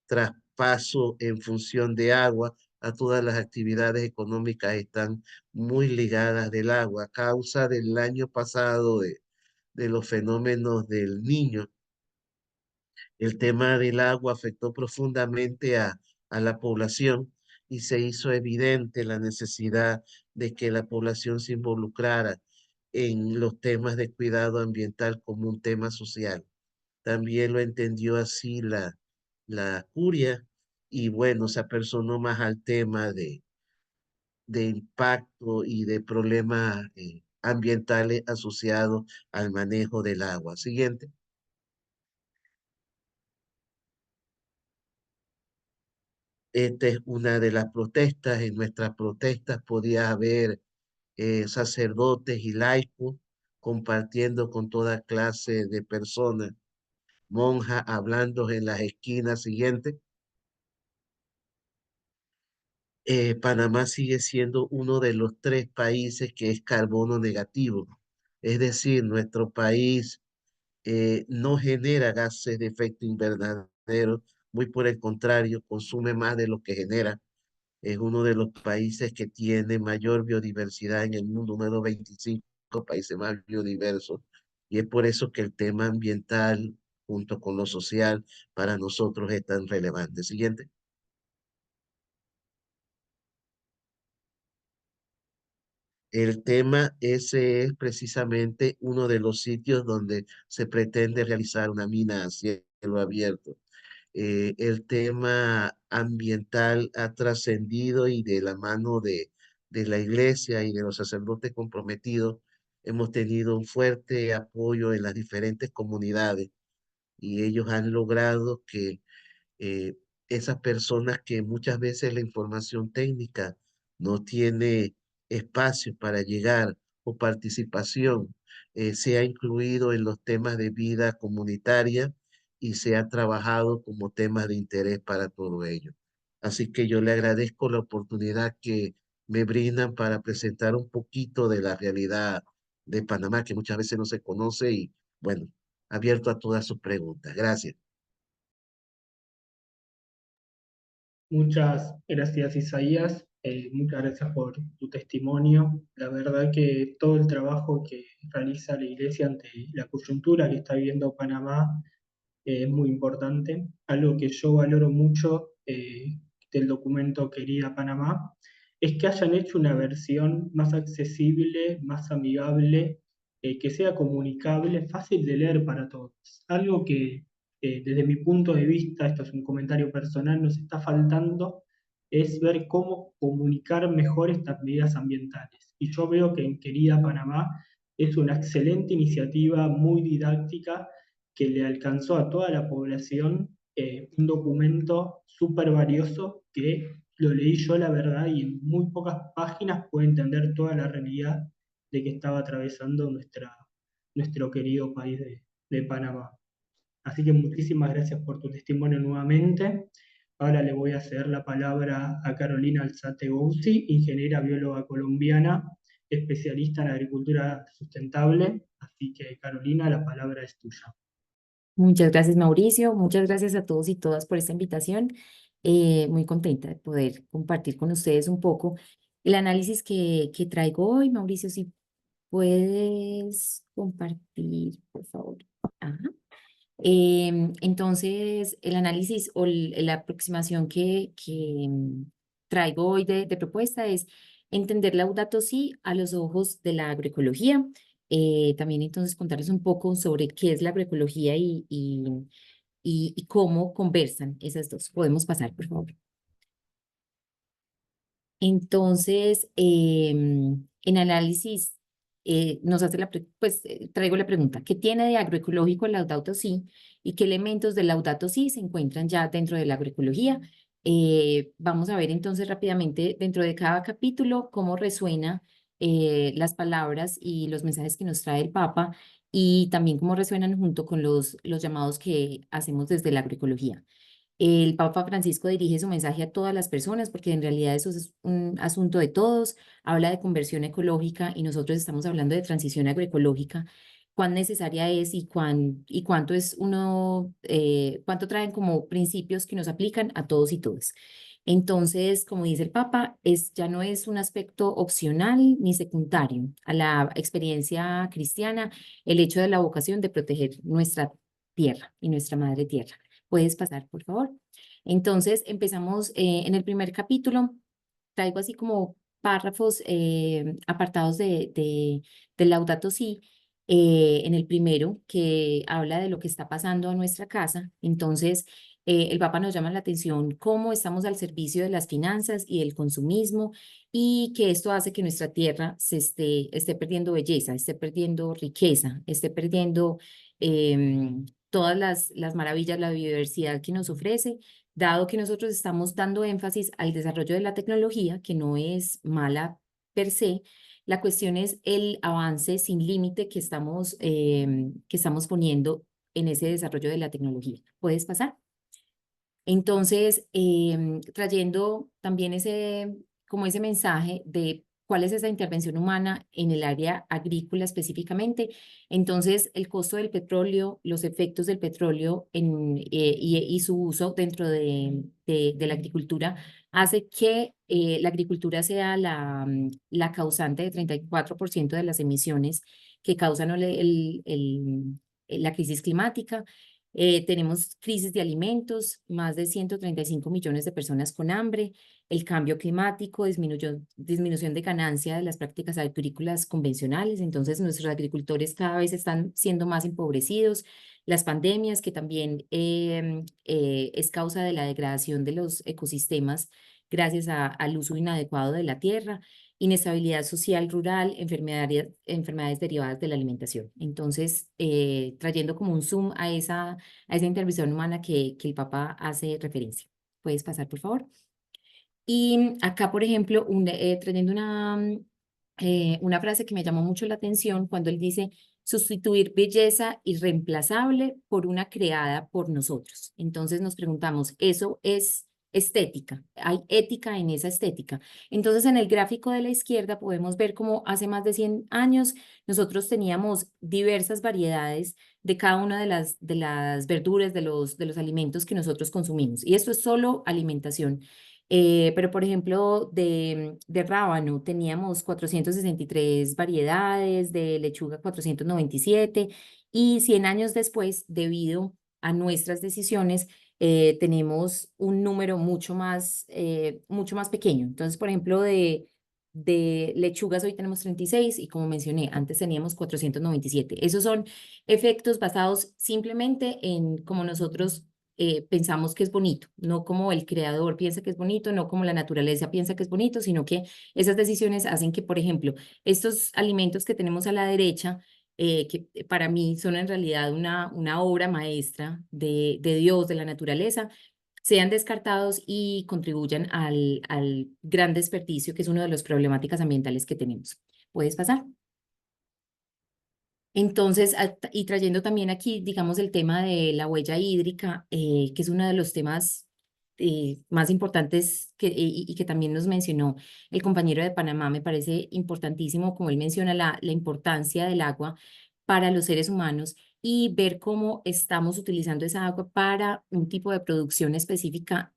traspaso en función de agua, a todas las actividades económicas están muy ligadas del agua, a causa del año pasado de los fenómenos del Niño. El tema del agua afectó profundamente a la población y se hizo evidente la necesidad de que la población se involucrara en los temas de cuidado ambiental como un tema social. También lo entendió así la curia y bueno, se apersonó más al tema de impacto y de problemas ambientales asociados al manejo del agua. Siguiente. Esta es una de las protestas. En nuestras protestas podía haber sacerdotes y laicos compartiendo con toda clase de personas, monjas hablando en las esquinas siguientes. Panamá sigue siendo uno de los 3 países que es carbono negativo. Es decir, nuestro país no genera gases de efecto invernadero, muy por el contrario, consume más de lo que genera. Es uno de los países que tiene mayor biodiversidad en el mundo, uno de los 25 países más biodiversos. Y es por eso que el tema ambiental, junto con lo social, para nosotros es tan relevante. Siguiente. El tema ese es precisamente uno de los sitios donde se pretende realizar una mina a cielo abierto. El tema ambiental ha trascendido y de la mano de la iglesia y de los sacerdotes comprometidos, hemos tenido un fuerte apoyo en las diferentes comunidades y ellos han logrado que eh, esas personas que muchas veces la información técnica no tiene espacio para llegar o participación, se ha incluido en los temas de vida comunitaria y se ha trabajado como temas de interés para todo ello. Así que yo le agradezco la oportunidad que me brindan para presentar un poquito de la realidad de Panamá, que muchas veces no se conoce y bueno, abierto a todas sus preguntas. Gracias. Muchas gracias, Isaías. Muchas gracias por tu testimonio. La verdad que todo el trabajo que realiza la Iglesia ante la coyuntura que está viviendo Panamá es muy importante. Algo que yo valoro mucho del documento Querida Panamá es que hayan hecho una versión más accesible, más amigable, que sea comunicable, fácil de leer para todos. Algo que desde mi punto de vista, esto es un comentario personal, nos está faltando es ver cómo comunicar mejor estas medidas ambientales. Y yo veo que en Querida Panamá es una excelente iniciativa, muy didáctica, que le alcanzó a toda la población un documento súper valioso que lo leí yo, la verdad, y en muy pocas páginas pude entender toda la realidad de que estaba atravesando nuestro querido país de Panamá. Así que muchísimas gracias por tu testimonio nuevamente. Ahora le voy a ceder la palabra a Carolina Alzate Gouzi, ingeniera bióloga colombiana, especialista en agricultura sustentable. Así que, Carolina, la palabra es tuya. Muchas gracias, Mauricio. Muchas gracias a todos y todas por esta invitación. Muy contenta de poder compartir con ustedes un poco el análisis que traigo hoy. Mauricio, si puedes compartir, por favor. Ajá. Entonces, el análisis o la aproximación que traigo hoy de propuesta es entender Laudato Si a los ojos de la agroecología. También entonces contarles un poco sobre qué es la agroecología y cómo conversan esas dos. Podemos pasar, por favor. Entonces, en análisis, nos hace traigo la pregunta, ¿qué tiene de agroecológico el Laudato Si y qué elementos del Laudato Si se encuentran ya dentro de la agroecología? Vamos a ver entonces rápidamente dentro de cada capítulo cómo resuena las palabras y los mensajes que nos trae el Papa y también cómo resuenan junto con los llamados que hacemos desde la agroecología. El Papa Francisco dirige su mensaje a todas las personas porque en realidad eso es un asunto de todos. Habla de conversión ecológica y nosotros estamos hablando de transición agroecológica. Cuán necesaria es y cuánto es cuánto traen como principios que nos aplican a todos y todas. Entonces, como dice el Papa, ya no es un aspecto opcional ni secundario a la experiencia cristiana el hecho de la vocación de proteger nuestra tierra y nuestra madre tierra. Puedes pasar, por favor. Entonces, empezamos en el primer capítulo. Traigo así como párrafos apartados del Laudato Si. En el primero, que habla de lo que está pasando en nuestra casa. Entonces, el Papa nos llama la atención cómo estamos al servicio de las finanzas y del consumismo, y que esto hace que nuestra tierra esté perdiendo belleza, esté perdiendo riqueza, esté perdiendo todas las maravillas, la biodiversidad que nos ofrece, dado que nosotros estamos dando énfasis al desarrollo de la tecnología, que no es mala per se. La cuestión es el avance sin límite que estamos poniendo en ese desarrollo de la tecnología. ¿Puedes pasar? Entonces, trayendo también como ese mensaje de cuál es esa intervención humana en el área agrícola específicamente. Entonces, el costo del petróleo, los efectos del petróleo y su uso dentro de la agricultura hace que la agricultura sea la causante de 34% de las emisiones que causan la crisis climática. Tenemos crisis de alimentos, más de 135 millones de personas con hambre, el cambio climático, disminución de ganancia de las prácticas agrícolas convencionales. Entonces, nuestros agricultores cada vez están siendo más empobrecidos. Las pandemias, que también es causa de la degradación de los ecosistemas gracias al uso inadecuado de la tierra, inestabilidad social rural, enfermedades derivadas de la alimentación. Entonces, trayendo como un zoom a esa intervención humana que el Papa hace referencia. ¿Puedes pasar, por favor? Y acá, por ejemplo, trayendo una frase que me llamó mucho la atención cuando él dice: sustituir belleza irreemplazable por una creada por nosotros. Entonces nos preguntamos, ¿eso es estética? ¿Hay ética en esa estética? Entonces, en el gráfico de la izquierda podemos ver cómo hace más de 100 años nosotros teníamos diversas variedades de cada una de las verduras, de los alimentos que nosotros consumimos. Y esto es solo alimentación. Pero, por ejemplo, de rábano teníamos 463 variedades, de lechuga 497, y 100 años después, debido a nuestras decisiones, tenemos un número mucho más pequeño. Entonces, por ejemplo, de lechugas hoy tenemos 36 y, como mencioné, antes teníamos 497. Esos son efectos basados simplemente en cómo nosotros pensamos que es bonito, no como el creador piensa que es bonito, no como la naturaleza piensa que es bonito, sino que esas decisiones hacen que, por ejemplo, estos alimentos que tenemos a la derecha, que para mí son en realidad una obra maestra de Dios, de la naturaleza, sean descartados y contribuyan al gran desperdicio, que es una de las problemáticas ambientales que tenemos. ¿Puedes pasar? Entonces, y trayendo también aquí, digamos, el tema de la huella hídrica, que es uno de los temas más importantes y que también nos mencionó el compañero de Panamá. Me parece importantísimo, como él menciona, la importancia del agua para los seres humanos, y ver cómo estamos utilizando esa agua para un tipo de producción específica.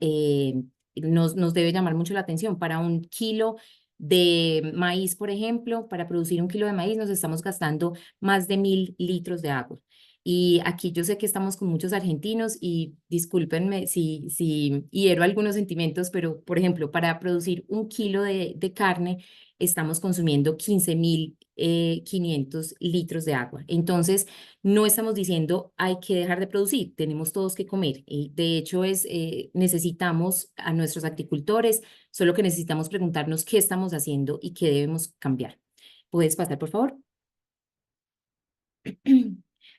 Nos debe llamar mucho la atención. Para un kilo de maíz, por ejemplo, para producir un kilo de maíz nos estamos gastando más de 1000 litros de agua. Y aquí yo sé que estamos con muchos argentinos, y discúlpenme si hiero algunos sentimientos, pero, por ejemplo, para producir un kilo de carne estamos consumiendo 15.500 litros de agua. Entonces, no estamos diciendo hay que dejar de producir, tenemos todos que comer. Y de hecho, necesitamos a nuestros agricultores, solo que necesitamos preguntarnos qué estamos haciendo y qué debemos cambiar. ¿Puedes pasar, por favor?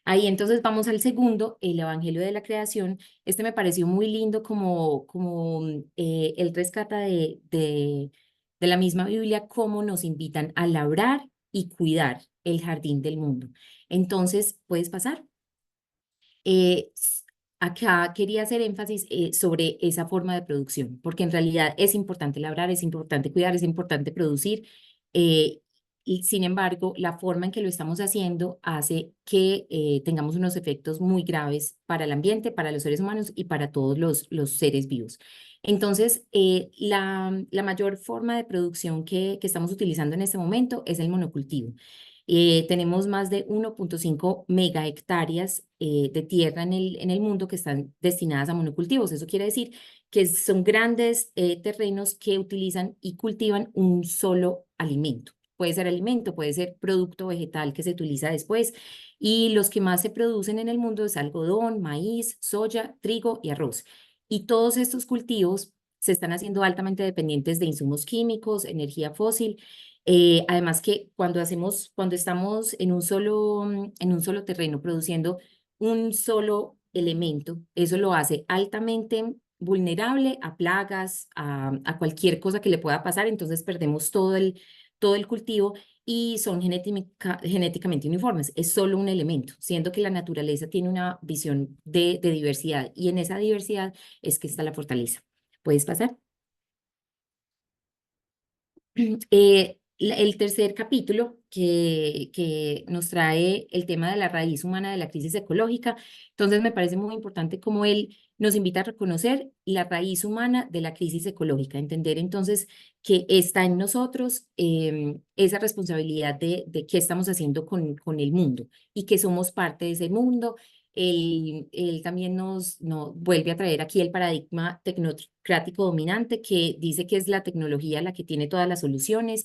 Ahí entonces vamos al segundo, el Evangelio de la Creación. Este me pareció muy lindo, como él rescata de la misma Biblia cómo nos invitan a labrar y cuidar el jardín del mundo. Entonces, ¿puedes pasar? Acá quería hacer énfasis sobre esa forma de producción, porque en realidad es importante labrar, es importante cuidar, es importante producir. Y sin embargo, la forma en que lo estamos haciendo hace que tengamos unos efectos muy graves para el ambiente, para los seres humanos y para todos los seres vivos. Entonces, la mayor forma de producción que estamos utilizando en este momento es el monocultivo. Tenemos más de 1.5 mega hectáreas de tierra en el mundo que están destinadas a monocultivos. Eso quiere decir que son grandes terrenos que utilizan y cultivan un solo alimento. Puede ser alimento, puede ser producto vegetal que se utiliza después. Y los que más se producen en el mundo es algodón, maíz, soya, trigo y arroz. Y todos estos cultivos se están haciendo altamente dependientes de insumos químicos, energía fósil. Además que cuando estamos en un solo terreno produciendo un solo elemento, eso lo hace altamente vulnerable a plagas, a cualquier cosa que le pueda pasar, entonces perdemos todo el cultivo y son genéticamente uniformes. Es solo un elemento, siendo que la naturaleza tiene una visión de diversidad y en esa diversidad es que está la fortaleza. ¿Puedes pasar? El tercer capítulo que nos trae el tema de la raíz humana de la crisis ecológica. Entonces, me parece muy importante cómo él nos invita a reconocer la raíz humana de la crisis ecológica, entender entonces que está en nosotros esa responsabilidad de qué estamos haciendo con el mundo y que somos parte de ese mundo. Él también nos vuelve a traer aquí el paradigma tecnocrático dominante que dice que es la tecnología la que tiene todas las soluciones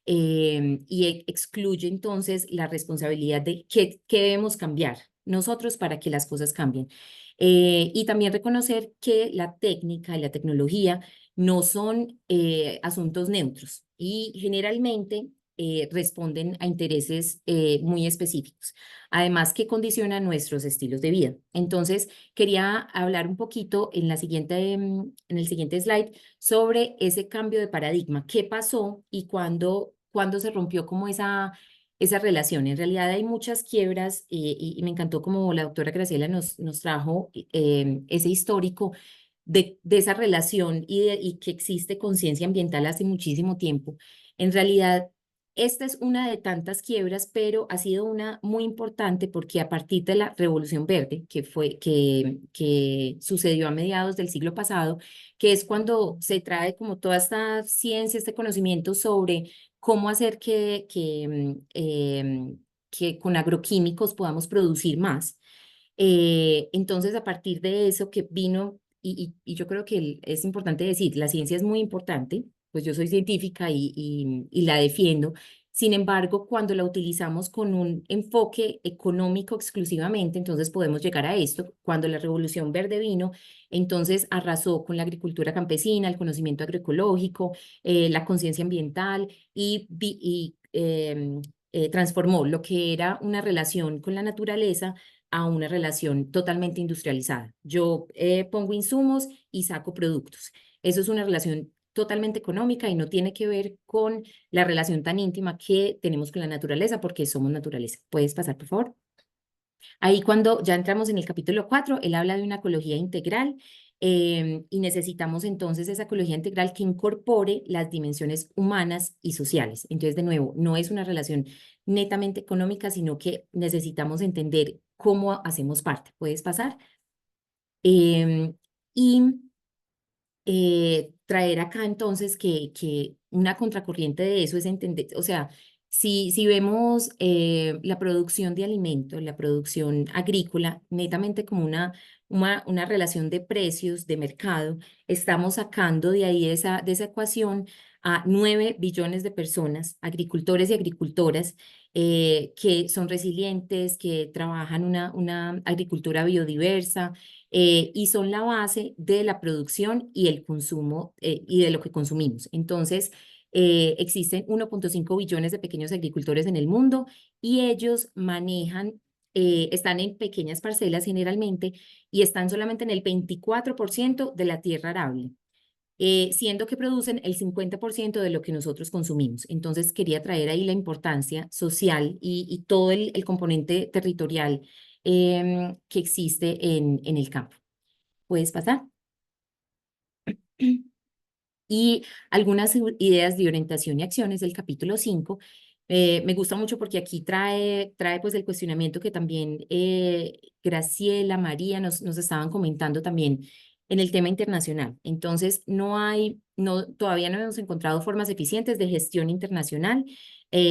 y excluye entonces la responsabilidad de qué debemos cambiar nosotros para que las cosas cambien. Y también reconocer que la técnica y la tecnología no son asuntos neutros y generalmente responden a intereses muy específicos, además que condicionan nuestros estilos de vida. Entonces, quería hablar un poquito en el siguiente slide sobre ese cambio de paradigma, qué pasó y cuándo se rompió como esa relación. En realidad hay muchas quiebras y me encantó como la doctora Graciela nos trajo ese histórico de esa relación y que existe conciencia ambiental hace muchísimo tiempo. En realidad, esta es una de tantas quiebras, pero ha sido una muy importante porque a partir de la Revolución Verde, que sucedió a mediados del siglo pasado, que es cuando se trae como toda esta ciencia, este conocimiento sobre cómo hacer que con agroquímicos podamos producir más. Entonces, a partir de eso que vino, y yo creo que es importante decir, la ciencia es muy importante, pues yo soy científica y la defiendo. Sin embargo, cuando la utilizamos con un enfoque económico exclusivamente, entonces podemos llegar a esto. Cuando la Revolución Verde vino, entonces arrasó con la agricultura campesina, el conocimiento agroecológico, la conciencia ambiental transformó lo que era una relación con la naturaleza a una relación totalmente industrializada. Yo pongo insumos y saco productos. Eso es una relación totalmente económica y no tiene que ver con la relación tan íntima que tenemos con la naturaleza, porque somos naturaleza. ¿Puedes pasar, por favor? Ahí cuando ya entramos en el capítulo 4, él habla de una ecología integral y necesitamos entonces esa ecología integral que incorpore las dimensiones humanas y sociales. Entonces, de nuevo, no es una relación netamente económica, sino que necesitamos entender cómo hacemos parte. ¿Puedes pasar? Y traer acá entonces que una contracorriente de eso es entender, o sea, si vemos la producción de alimentos, la producción agrícola, netamente como una relación de precios, de mercado, estamos sacando de ahí de esa ecuación a 9 billones de personas, agricultores y agricultoras, que son resilientes, que trabajan una agricultura biodiversa, y son la base de la producción y el consumo y de lo que consumimos. Entonces, existen 1.5 billones de pequeños agricultores en el mundo y ellos están en pequeñas parcelas generalmente y están solamente en el 24% de la tierra arable. Siendo que producen el 50% de lo que nosotros consumimos. Entonces, quería traer ahí la importancia social y todo el componente territorial que existe en el campo. ¿Puedes pasar? Y algunas ideas de orientación y acciones del capítulo 5. Me gusta mucho porque aquí trae pues el cuestionamiento que también Graciela, María nos estaban comentando también en el tema internacional. Entonces, todavía no hemos encontrado formas eficientes de gestión internacional,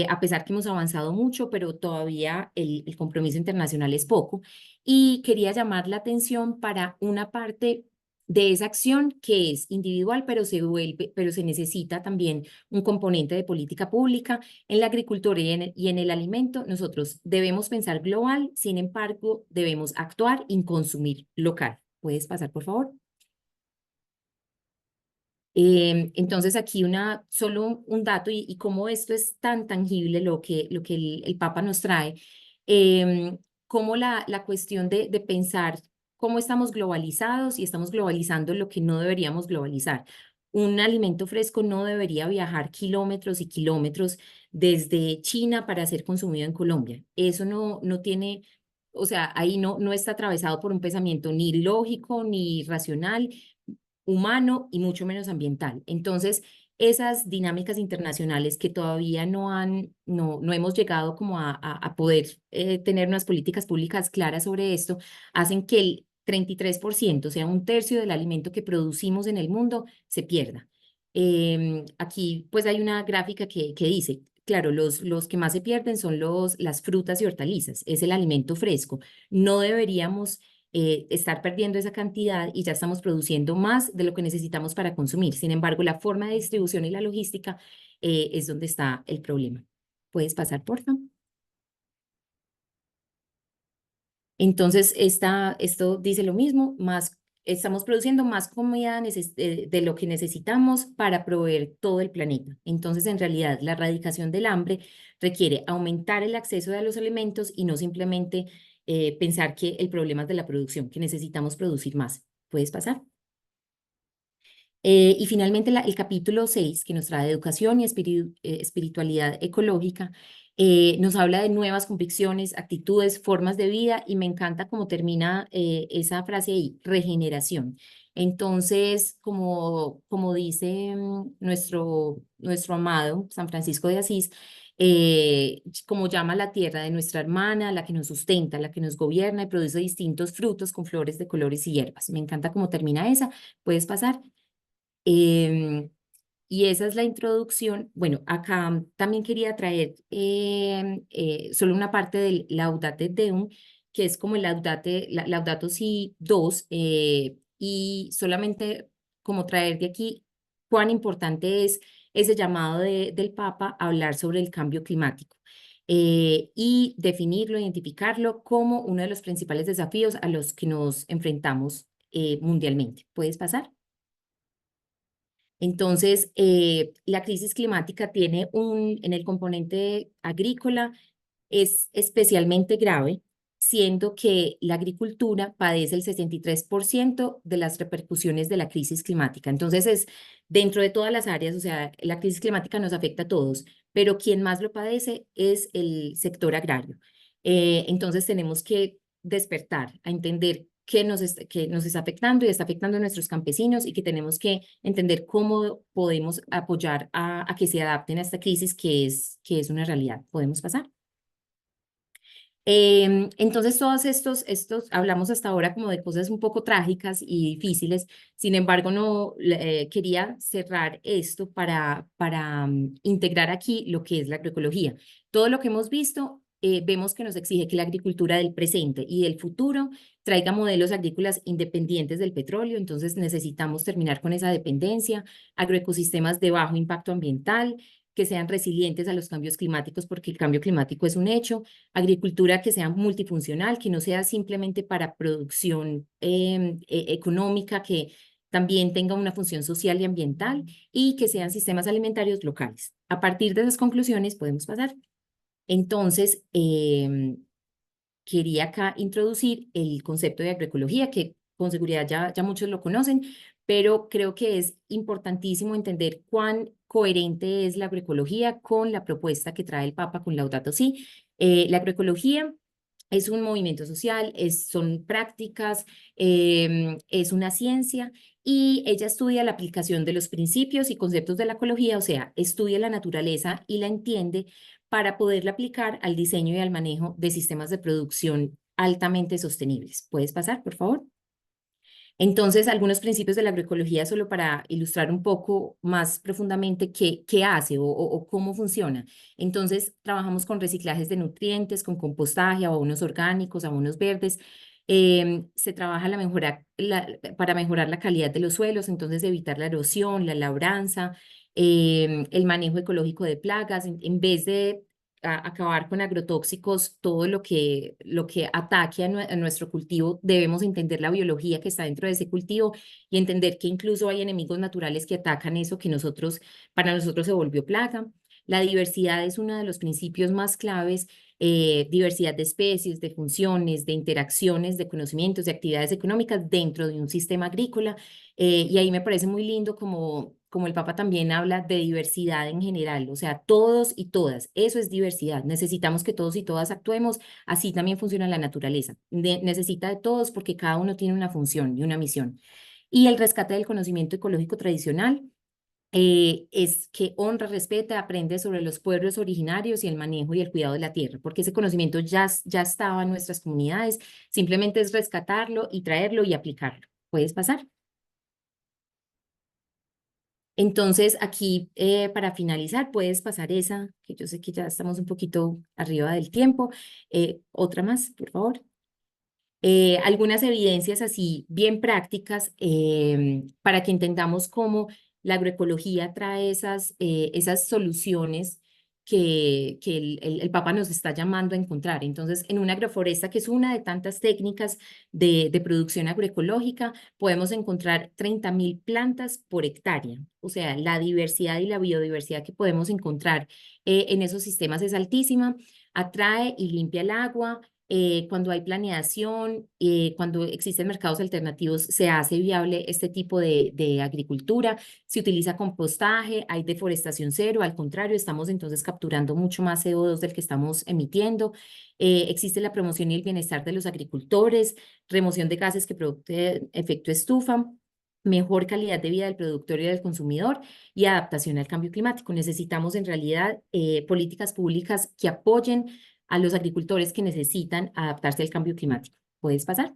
a pesar que hemos avanzado mucho, pero todavía el compromiso internacional es poco. Y quería llamar la atención para una parte de esa acción que es individual, pero se necesita también un componente de política pública. En la agricultura y en el alimento, nosotros debemos pensar global, sin embargo, debemos actuar y consumir local. ¿Puedes pasar, por favor? Entonces aquí solo un dato y cómo esto es tan tangible lo que el Papa nos trae, cómo la cuestión de pensar cómo estamos globalizados y estamos globalizando lo que no deberíamos globalizar. Un alimento fresco no debería viajar kilómetros y kilómetros desde China para ser consumido en Colombia. Eso no tiene, o sea, ahí no está atravesado por un pensamiento ni lógico ni racional, humano y mucho menos ambiental. Entonces, esas dinámicas internacionales que todavía no hemos llegado como a poder tener unas políticas públicas claras sobre esto, hacen que el 33%, o sea, un tercio del alimento que producimos en el mundo, se pierda. Aquí pues hay una gráfica que dice, claro, los que más se pierden son las frutas y hortalizas, es el alimento fresco. No deberíamos estar perdiendo esa cantidad y ya estamos produciendo más de lo que necesitamos para consumir. Sin embargo, la forma de distribución y la logística es donde está el problema. ¿Puedes pasar, por favor? Entonces, esto dice lo mismo, estamos produciendo más comida de lo que necesitamos para proveer todo el planeta. Entonces, en realidad, la erradicación del hambre requiere aumentar el acceso a los alimentos y no simplemente pensar que el problema es de la producción, que necesitamos producir más. ¿Puedes pasar? Y finalmente el capítulo 6, que nos trae educación y espiritualidad ecológica, nos habla de nuevas convicciones, actitudes, formas de vida y me encanta cómo termina esa frase ahí, regeneración. Entonces, como dice nuestro amado San Francisco de Asís, como llama la tierra de nuestra hermana, la que nos sustenta, la que nos gobierna y produce distintos frutos con flores de colores y hierbas. Me encanta cómo termina esa. ¿Puedes pasar? Y esa es la introducción. Bueno, acá también quería traer solo una parte del Laudate Deum, que es como el Laudato Si 2, y solamente como traer de aquí cuán importante es ese llamado del Papa a hablar sobre el cambio climático. Y definirlo, identificarlo como uno de los principales desafíos a los que nos enfrentamos mundialmente. ¿Puedes pasar? Entonces, la crisis climática tiene en el componente agrícola, es especialmente grave, siendo que la agricultura padece el 63% de las repercusiones de la crisis climática. Entonces, es dentro de todas las áreas, o sea, la crisis climática nos afecta a todos, pero quien más lo padece es el sector agrario. Entonces, tenemos que despertar a entender que nos está afectando y está afectando a nuestros campesinos y que tenemos que entender cómo podemos apoyar a que se adapten a esta crisis que es una realidad. ¿Podemos pasar? Entonces, todos estos, hablamos hasta ahora como de cosas un poco trágicas y difíciles. Sin embargo, quería cerrar esto para integrar aquí lo que es la agroecología. Todo lo que hemos visto, vemos que nos exige que la agricultura del presente y del futuro traiga modelos agrícolas independientes del petróleo. Entonces, necesitamos terminar con esa dependencia, agroecosistemas de bajo impacto ambiental, que sean resilientes a los cambios climáticos, porque el cambio climático es un hecho, agricultura que sea multifuncional, que no sea simplemente para producción económica, que también tenga una función social y ambiental y que sean sistemas alimentarios locales. A partir de esas conclusiones podemos pasar. Entonces, quería acá introducir el concepto de agroecología, que con seguridad ya muchos lo conocen, pero creo que es importantísimo entender cuán coherente es la agroecología con la propuesta que trae el Papa con Laudato Si. La agroecología es un movimiento social, son prácticas, es una ciencia y ella estudia la aplicación de los principios y conceptos de la ecología, o sea, estudia la naturaleza y la entiende para poderla aplicar al diseño y al manejo de sistemas de producción altamente sostenibles. ¿Puedes pasar, por favor? Entonces, algunos principios de la agroecología, solo para ilustrar un poco más profundamente qué hace o cómo funciona. Entonces, trabajamos con reciclajes de nutrientes, con compostaje, abonos orgánicos, abonos verdes. Se trabaja para mejorar la calidad de los suelos, entonces evitar la erosión, la labranza, el manejo ecológico de plagas, en vez de acabar con agrotóxicos, todo lo que ataque a nuestro cultivo, debemos entender la biología que está dentro de ese cultivo y entender que incluso hay enemigos naturales que atacan eso que para nosotros se volvió plaga. La diversidad es uno de los principios más claves, diversidad de especies, de funciones, de interacciones, de conocimientos, de actividades económicas dentro de un sistema agrícola. Y ahí me parece muy lindo como el Papa también habla de diversidad en general, o sea, todos y todas, eso es diversidad. Necesitamos que todos y todas actuemos, así también funciona la naturaleza. Necesita de todos porque cada uno tiene una función y una misión. Y el rescate del conocimiento ecológico tradicional es que honra, respeta, aprende sobre los pueblos originarios y el manejo y el cuidado de la tierra, porque ese conocimiento ya estaba en nuestras comunidades, simplemente es rescatarlo y traerlo y aplicarlo. ¿Puedes pasar? Entonces, aquí para finalizar, puedes pasar esa, que yo sé que ya estamos un poquito arriba del tiempo. Otra más, por favor. Algunas evidencias así bien prácticas para que entendamos cómo la agroecología trae esas soluciones que el Papa nos está llamando a encontrar. Entonces, en una agroforesta, que es una de tantas técnicas de producción agroecológica, podemos encontrar 30.000 plantas por hectárea. O sea, la diversidad y la biodiversidad que podemos encontrar en esos sistemas es altísima. Atrae y limpia el agua. Cuando hay planeación, cuando existen mercados alternativos, se hace viable este tipo de agricultura, se utiliza compostaje, hay deforestación cero, al contrario, estamos entonces capturando mucho más CO2 del que estamos emitiendo. Existe la promoción y el bienestar de los agricultores, remoción de gases que producen efecto estufa, mejor calidad de vida del productor y del consumidor y adaptación al cambio climático. Necesitamos en realidad políticas públicas que apoyen a los agricultores que necesitan adaptarse al cambio climático. ¿Puedes pasar?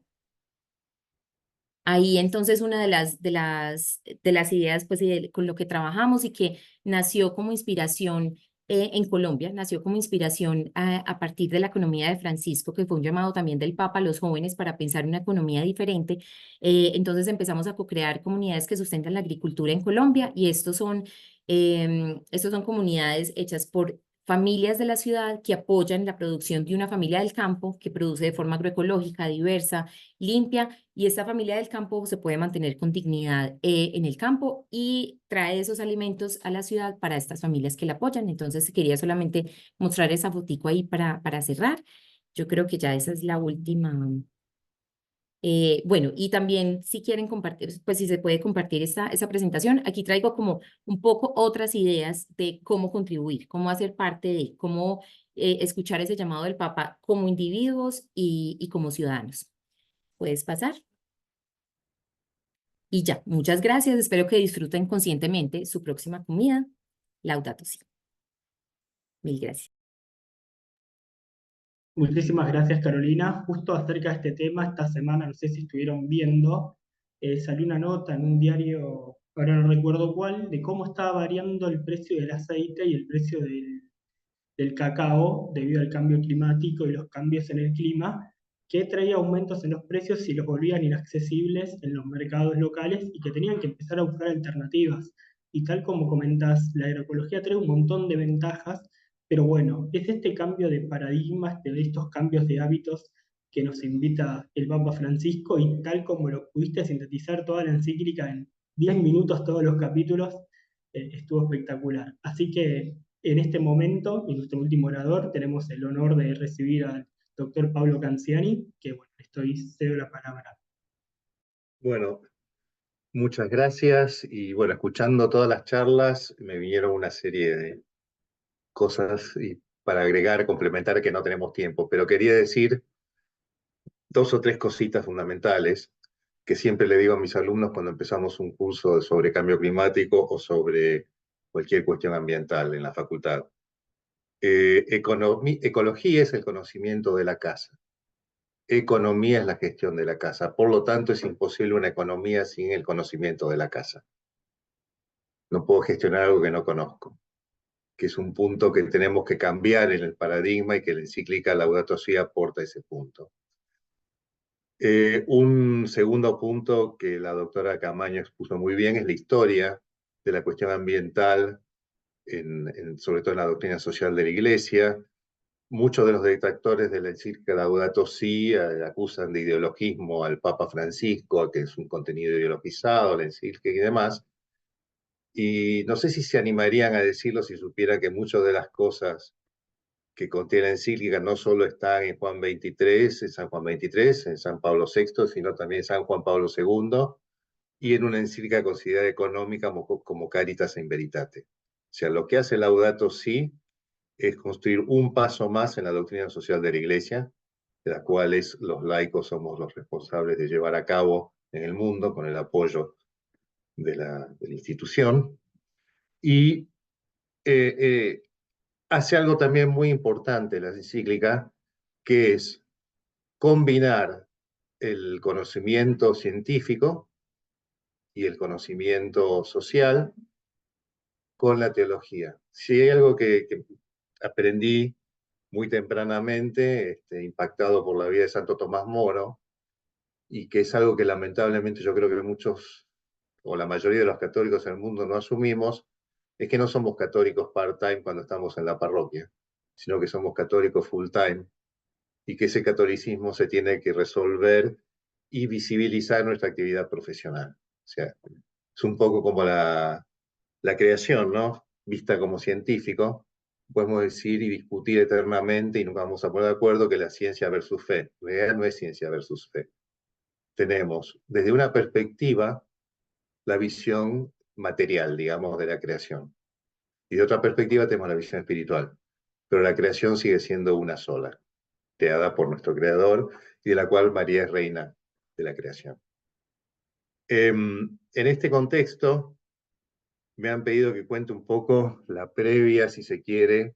Ahí entonces una de las ideas pues, con lo que trabajamos y que nació como inspiración en Colombia, nació como inspiración a partir de la economía de Francisco, que fue un llamado también del Papa a los jóvenes para pensar una economía diferente. Entonces empezamos a co-crear comunidades que sustentan la agricultura en Colombia y estos son comunidades hechas por familias de la ciudad que apoyan la producción de una familia del campo que produce de forma agroecológica, diversa, limpia, y esta familia del campo se puede mantener con dignidad en el campo y trae esos alimentos a la ciudad para estas familias que la apoyan. Entonces, quería solamente mostrar esa fotico ahí para cerrar. Yo creo que ya esa es la última. Bueno, y también si quieren compartir, pues si se puede compartir esa presentación, aquí traigo como un poco otras ideas de cómo contribuir, cómo hacer parte de, cómo escuchar ese llamado del Papa como individuos y como ciudadanos. ¿Puedes pasar? Y ya, muchas gracias. Espero que disfruten conscientemente su próxima comida. Laudato Si. Mil gracias. Muchísimas gracias, Carolina. Justo acerca de este tema, esta semana, no sé si estuvieron viendo, salió una nota en un diario, ahora no recuerdo cuál, de cómo estaba variando el precio del aceite y el precio del cacao debido al cambio climático y los cambios en el clima, que traía aumentos en los precios y los volvían inaccesibles en los mercados locales y que tenían que empezar a buscar alternativas. Y tal como comentas, la agroecología trae un montón de ventajas, pero bueno, es este cambio de paradigmas, de estos cambios de hábitos que nos invita el Papa Francisco y tal como lo pudiste sintetizar toda la encíclica en 10 minutos, todos los capítulos, estuvo espectacular. Así que en este momento, y nuestro último orador, tenemos el honor de recibir al doctor Pablo Canciani, que bueno, cedo la palabra. Bueno, muchas gracias y bueno, escuchando todas las charlas me vinieron una serie de cosas para agregar, complementar que no tenemos tiempo, pero quería decir 2 o 3 cositas fundamentales que siempre le digo a mis alumnos cuando empezamos un curso sobre cambio climático o sobre cualquier cuestión ambiental en la facultad. Ecología es el conocimiento de la casa. economía es la gestión de la casa. Por lo tanto, es imposible una economía sin el conocimiento de la casa. No puedo gestionar algo que no conozco, que es un punto que tenemos que cambiar en el paradigma y que la encíclica Laudato Si aporta ese punto. Un segundo punto que la doctora Camaño expuso muy bien es la historia de la cuestión ambiental, sobre todo en la doctrina social de la Iglesia. Muchos de los detractores de la encíclica Laudato Si acusan de ideologismo al Papa Francisco, que es un contenido ideologizado, la encíclica y demás. Y no sé si se animarían a decirlo si supiera que muchas de las cosas que contiene la encíclica no solo están en Juan 23, en San Juan 23, en San Pablo VI, sino también en San Juan Pablo II, y en una encíclica considerada económica como Caritas in Veritate. O sea, lo que hace Laudato Si es construir un paso más en la doctrina social de la Iglesia, de la cual los laicos somos los responsables de llevar a cabo en el mundo con el apoyo de la institución. Y hace algo también muy importante la encíclica, que es combinar el conocimiento científico y el conocimiento social con la teología. Si hay algo que aprendí muy tempranamente, impactado por la vida de Santo Tomás Moro, y que es algo que lamentablemente yo creo que muchos, o la mayoría de los católicos en el mundo no asumimos, es que no somos católicos part-time cuando estamos en la parroquia, sino que somos católicos full-time, y que ese catolicismo se tiene que resolver y visibilizar en nuestra actividad profesional. O sea, es un poco como la creación, ¿no? Vista como científico, podemos decir y discutir eternamente y nunca vamos a poner de acuerdo que la ciencia versus fe. En realidad no es ciencia versus fe. Tenemos desde una perspectiva la visión material, digamos, de la creación. Y de otra perspectiva tenemos la visión espiritual. Pero la creación sigue siendo una sola, creada por nuestro Creador y de la cual María es reina de la creación. En este contexto, me han pedido que cuente un poco la previa, si se quiere,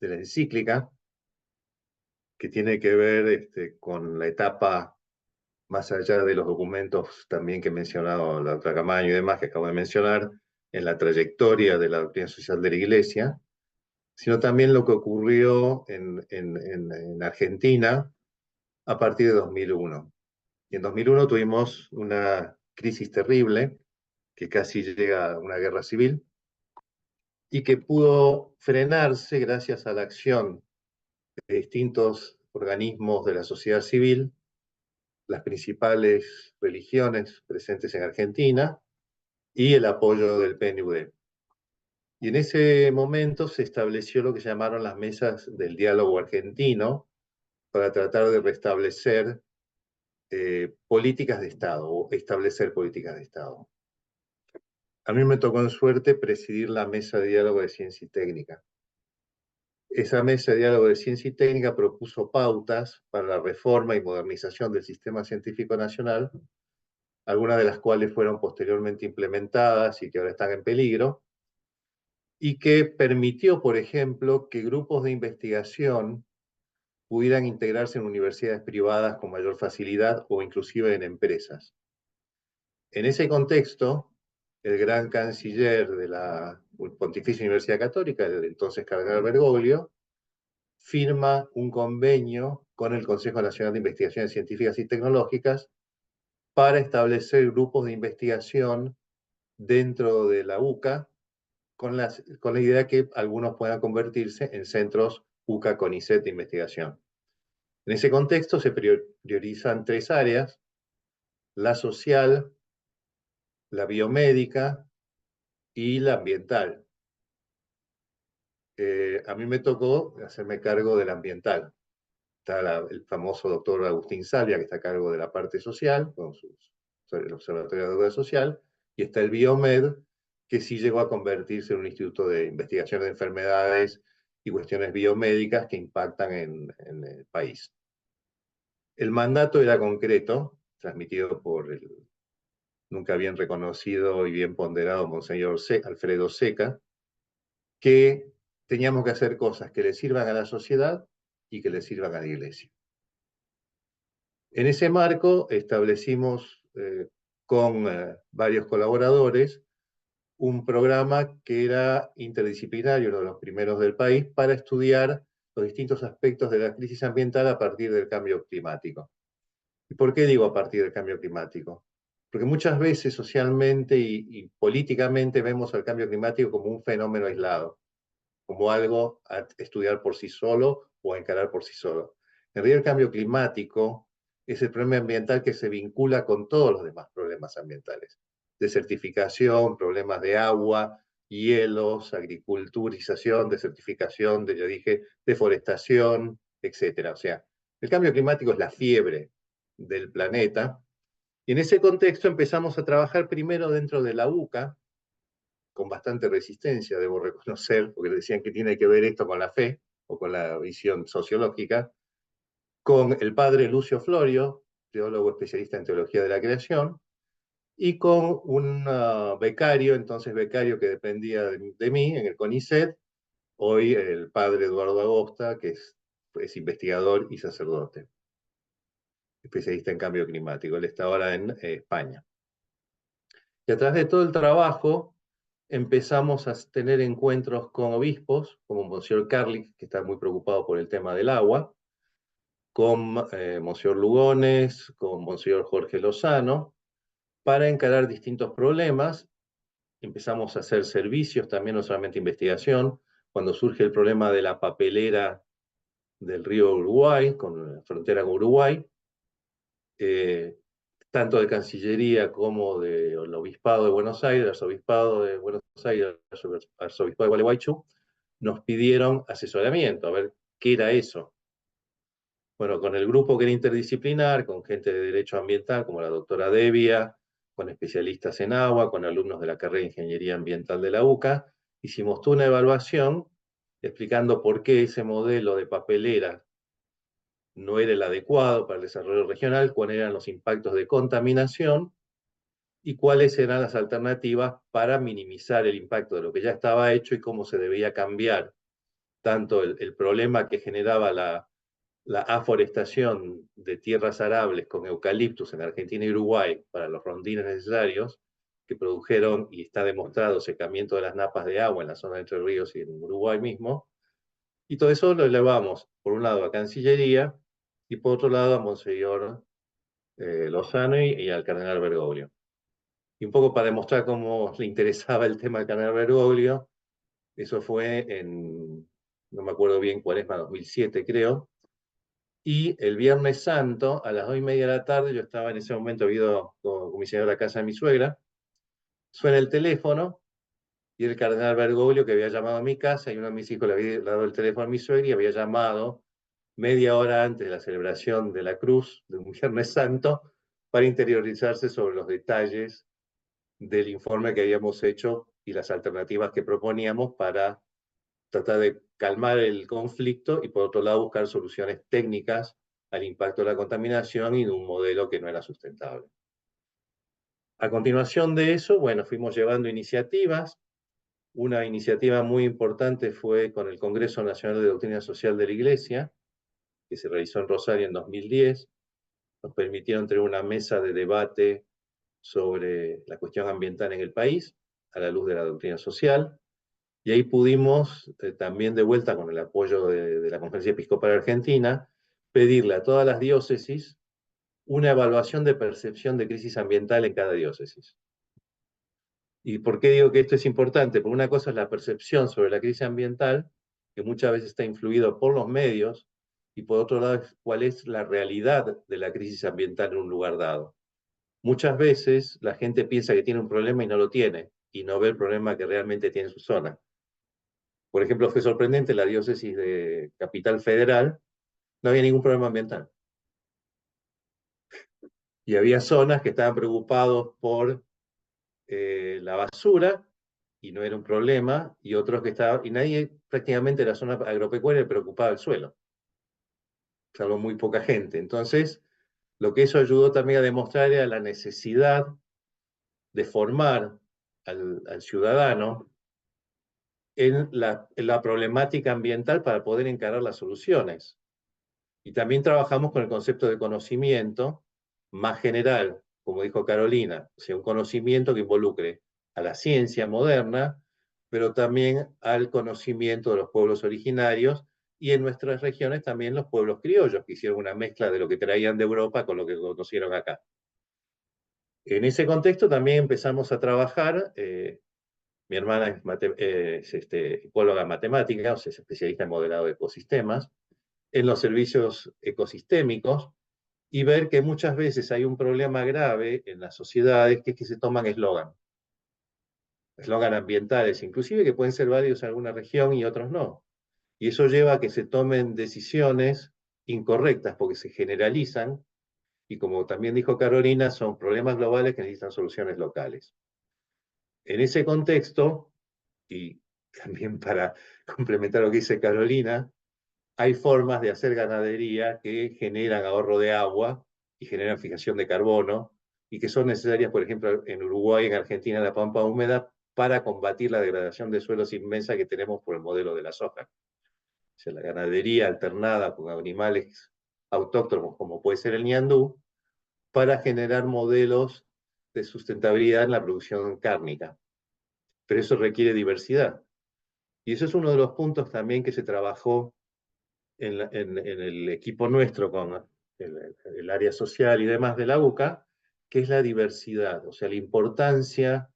de la encíclica, que tiene que ver con la etapa más allá de los documentos también que he mencionado, la doctora Camaño y demás que acabo de mencionar, en la trayectoria de la doctrina social de la Iglesia, sino también lo que ocurrió en Argentina a partir de 2001. Y en 2001 tuvimos una crisis terrible que casi llega a una guerra civil y que pudo frenarse gracias a la acción de distintos organismos de la sociedad civil, las principales religiones presentes en Argentina y el apoyo del PNUD. Y en ese momento se estableció lo que llamaron las mesas del diálogo argentino para tratar de restablecer políticas de Estado o establecer políticas de Estado. A mí me tocó en suerte presidir la mesa de diálogo de ciencia y técnica. Esa mesa de diálogo de ciencia y técnica propuso pautas para la reforma y modernización del sistema científico nacional, algunas de las cuales fueron posteriormente implementadas y que ahora están en peligro, y que permitió, por ejemplo, que grupos de investigación pudieran integrarse en universidades privadas con mayor facilidad o inclusive en empresas. En ese contexto, el gran canciller de la Pontificia Universidad Católica, el entonces cardenal Bergoglio, firma un convenio con el Consejo Nacional de Investigaciones Científicas y Tecnológicas para establecer grupos de investigación dentro de la UCA con la idea de que algunos puedan convertirse en centros UCA-CONICET de investigación. En ese contexto se priorizan tres áreas: la social, la biomédica y la ambiental. A mí me tocó hacerme cargo de la ambiental. Está el famoso doctor Agustín Salvia, que está a cargo de la parte social, con el Observatorio de Deuda Social, y está el Biomed, que sí llegó a convertirse en un instituto de investigación de enfermedades y cuestiones biomédicas que impactan en el país. El mandato era concreto, transmitido por el nunca bien reconocido y bien ponderado Monseñor Alfredo Seca, que teníamos que hacer cosas que le sirvan a la sociedad y que le sirvan a la Iglesia. En ese marco establecimos con varios colaboradores un programa que era interdisciplinario, uno de los primeros del país, para estudiar los distintos aspectos de la crisis ambiental a partir del cambio climático. ¿Y por qué digo a partir del cambio climático? Porque muchas veces socialmente y políticamente vemos al cambio climático como un fenómeno aislado, como algo a estudiar por sí solo o a encarar por sí solo. En realidad el cambio climático es el problema ambiental que se vincula con todos los demás problemas ambientales. Desertificación, problemas de agua, hielos, agriculturización, desertificación, ya dije, deforestación, etc. O sea, el cambio climático es la fiebre del planeta. Y en ese contexto empezamos a trabajar primero dentro de la UCA, con bastante resistencia, debo reconocer, porque decían que tiene que ver esto con la fe o con la visión sociológica, con el padre Lucio Florio, teólogo especialista en teología de la creación, y con un becario, entonces becario que dependía de mí en el CONICET, hoy el padre Eduardo Agosta, que es investigador y sacerdote, especialista en cambio climático. Él está ahora en España. Y a través de todo el trabajo empezamos a tener encuentros con obispos, como Monseñor Carlick, que está muy preocupado por el tema del agua, con Monseñor Lugones, con Monseñor Jorge Lozano, para encarar distintos problemas. Empezamos a hacer servicios también, no solamente investigación. Cuando surge el problema de la papelera del río Uruguay, con la frontera con Uruguay, tanto de Cancillería como del Obispado de Buenos Aires, Arzobispado de Buenos Aires, Arzobispado de Gualeguaychú, nos pidieron asesoramiento, a ver qué era eso. Bueno, con el grupo que era interdisciplinar, con gente de derecho ambiental, como la doctora Devia, con especialistas en agua, con alumnos de la carrera de Ingeniería Ambiental de la UCA, hicimos toda una evaluación explicando por qué ese modelo de papelera no era el adecuado para el desarrollo regional, cuáles eran los impactos de contaminación y cuáles eran las alternativas para minimizar el impacto de lo que ya estaba hecho y cómo se debía cambiar tanto el problema que generaba la aforestación de tierras arables con eucaliptus en Argentina y Uruguay para los rondines necesarios, que produjeron, y está demostrado, secamiento de las napas de agua en la zona de Entre Ríos y en Uruguay mismo. Y todo eso lo elevamos, por un lado, a Cancillería y por otro lado a Monseñor Lozano y al cardenal Bergoglio. Y un poco para demostrar cómo le interesaba el tema del cardenal Bergoglio, eso fue en, no me acuerdo bien, Cuaresma 2007 creo, y el Viernes Santo, a las 2:30 de la tarde, yo estaba en ese momento, había ido como comisionado a la casa de mi suegra, suena el teléfono, y el cardenal Bergoglio, que había llamado a mi casa, y uno de mis hijos le había dado el teléfono a mi suegra, y había llamado media hora antes de la celebración de la cruz, de un Viernes Santo, para interiorizarse sobre los detalles del informe que habíamos hecho y las alternativas que proponíamos para tratar de calmar el conflicto y por otro lado buscar soluciones técnicas al impacto de la contaminación y de un modelo que no era sustentable. A continuación de eso, bueno, fuimos llevando iniciativas. Una iniciativa muy importante fue con el Congreso Nacional de Doctrina Social de la Iglesia, que se realizó en Rosario en 2010. Nos permitieron tener una mesa de debate sobre la cuestión ambiental en el país, a la luz de la doctrina social. Y ahí pudimos, también de vuelta con el apoyo de la Conferencia Episcopal Argentina, pedirle a todas las diócesis una evaluación de percepción de crisis ambiental en cada diócesis. ¿Y por qué digo que esto es importante? Porque una cosa es la percepción sobre la crisis ambiental, que muchas veces está influido por los medios, y por otro lado, cuál es la realidad de la crisis ambiental en un lugar dado. Muchas veces la gente piensa que tiene un problema y no lo tiene, y no ve el problema que realmente tiene en su zona. Por ejemplo, fue sorprendente, la diócesis de Capital Federal no había ningún problema ambiental. Y había zonas que estaban preocupados por la basura, y no era un problema, y otros que estaban, y nadie prácticamente en la zona agropecuaria preocupaba el suelo, salvo muy poca gente. Entonces, lo que eso ayudó también a demostrar era la necesidad de formar al ciudadano en la problemática ambiental para poder encarar las soluciones. Y también trabajamos con el concepto de conocimiento más general, como dijo Carolina, o sea, un conocimiento que involucre a la ciencia moderna, pero también al conocimiento de los pueblos originarios y en nuestras regiones también los pueblos criollos, que hicieron una mezcla de lo que traían de Europa con lo que conocieron acá. En ese contexto también empezamos a trabajar, mi hermana es ecóloga matemática, o sea, es especialista en modelado de ecosistemas, en los servicios ecosistémicos, y ver que muchas veces hay un problema grave en las sociedades, que es que se toman eslogan ambientales, inclusive que pueden ser válidos en alguna región y otros no. Y eso lleva a que se tomen decisiones incorrectas porque se generalizan y, como también dijo Carolina, son problemas globales que necesitan soluciones locales. En ese contexto, y también para complementar lo que dice Carolina, hay formas de hacer ganadería que generan ahorro de agua y generan fijación de carbono y que son necesarias, por ejemplo, en Uruguay, en Argentina, en la pampa húmeda, para combatir la degradación de suelos inmensa que tenemos por el modelo de la soja. O sea, la ganadería alternada con animales autóctonos, como puede ser el ñandú, para generar modelos de sustentabilidad en la producción cárnica. Pero eso requiere diversidad. Y eso es uno de los puntos también que se trabajó en el equipo nuestro con el área social y demás de la UCA, que es la diversidad, o sea, la importancia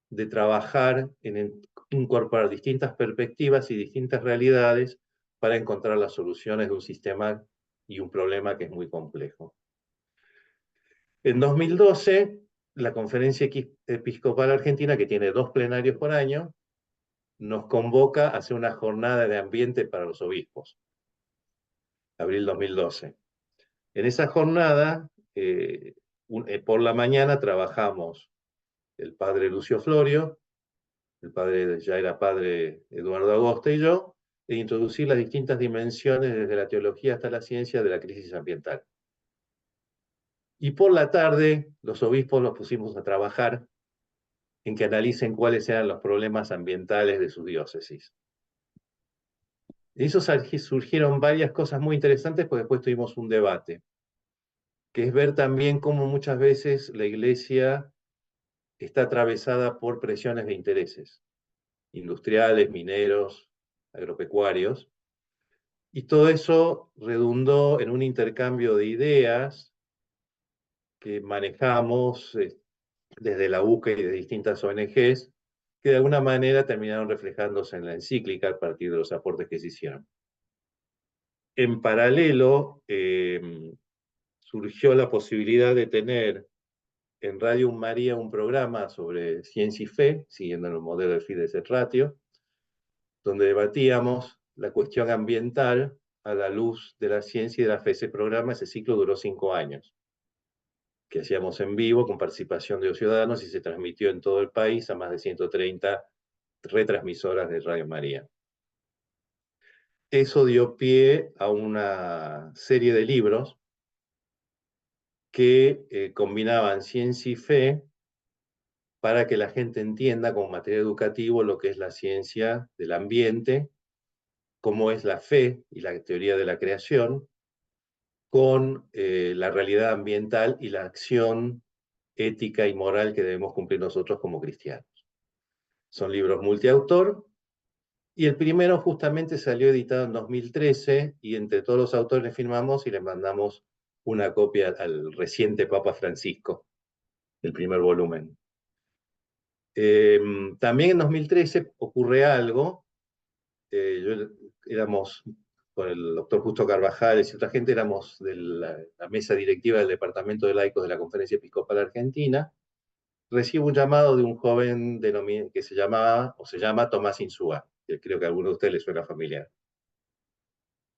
de trabajar en incorporar distintas perspectivas y distintas realidades para encontrar las soluciones de un sistema y un problema que es muy complejo. En 2012, la Conferencia Episcopal Argentina, que tiene 2 plenarios por año, nos convoca a hacer una jornada de ambiente para los obispos, abril 2012. En esa jornada, por la mañana trabajamos el padre Lucio Florio, el padre, ya era padre Eduardo Agosta y yo, e introducir las distintas dimensiones desde la teología hasta la ciencia de la crisis ambiental. Y por la tarde, los obispos los pusimos a trabajar en que analicen cuáles eran los problemas ambientales de sus diócesis. De eso surgieron varias cosas muy interesantes, porque después tuvimos un debate, que es ver también cómo muchas veces la Iglesia está atravesada por presiones de intereses industriales, mineros, agropecuarios, y todo eso redundó en un intercambio de ideas que manejamos desde la UCA y de distintas ONGs, que de alguna manera terminaron reflejándose en la encíclica a partir de los aportes que se hicieron. En paralelo, surgió la posibilidad de tener en Radio María un programa sobre ciencia y fe, siguiendo el modelo de Fides et Ratio, donde debatíamos la cuestión ambiental a la luz de la ciencia y de la fe. Ese programa, ese ciclo duró 5 años, que hacíamos en vivo con participación de los ciudadanos y se transmitió en todo el país a más de 130 retransmisoras de Radio María. Eso dio pie a una serie de libros que combinaban ciencia y fe para que la gente entienda como material educativo lo que es la ciencia del ambiente, cómo es la fe y la teoría de la creación, con la realidad ambiental y la acción ética y moral que debemos cumplir nosotros como cristianos. Son libros multiautor, y el primero justamente salió editado en 2013, y entre todos los autores firmamos y le mandamos una copia al reciente Papa Francisco, el primer volumen. También en 2013 ocurre algo. Éramos con el doctor Justo Carvajales y otra gente, éramos de la mesa directiva del Departamento de Laicos de la Conferencia Episcopal Argentina. Recibo un llamado de un joven que se llama Tomás Insúa, que creo que a alguno de ustedes les suena familiar,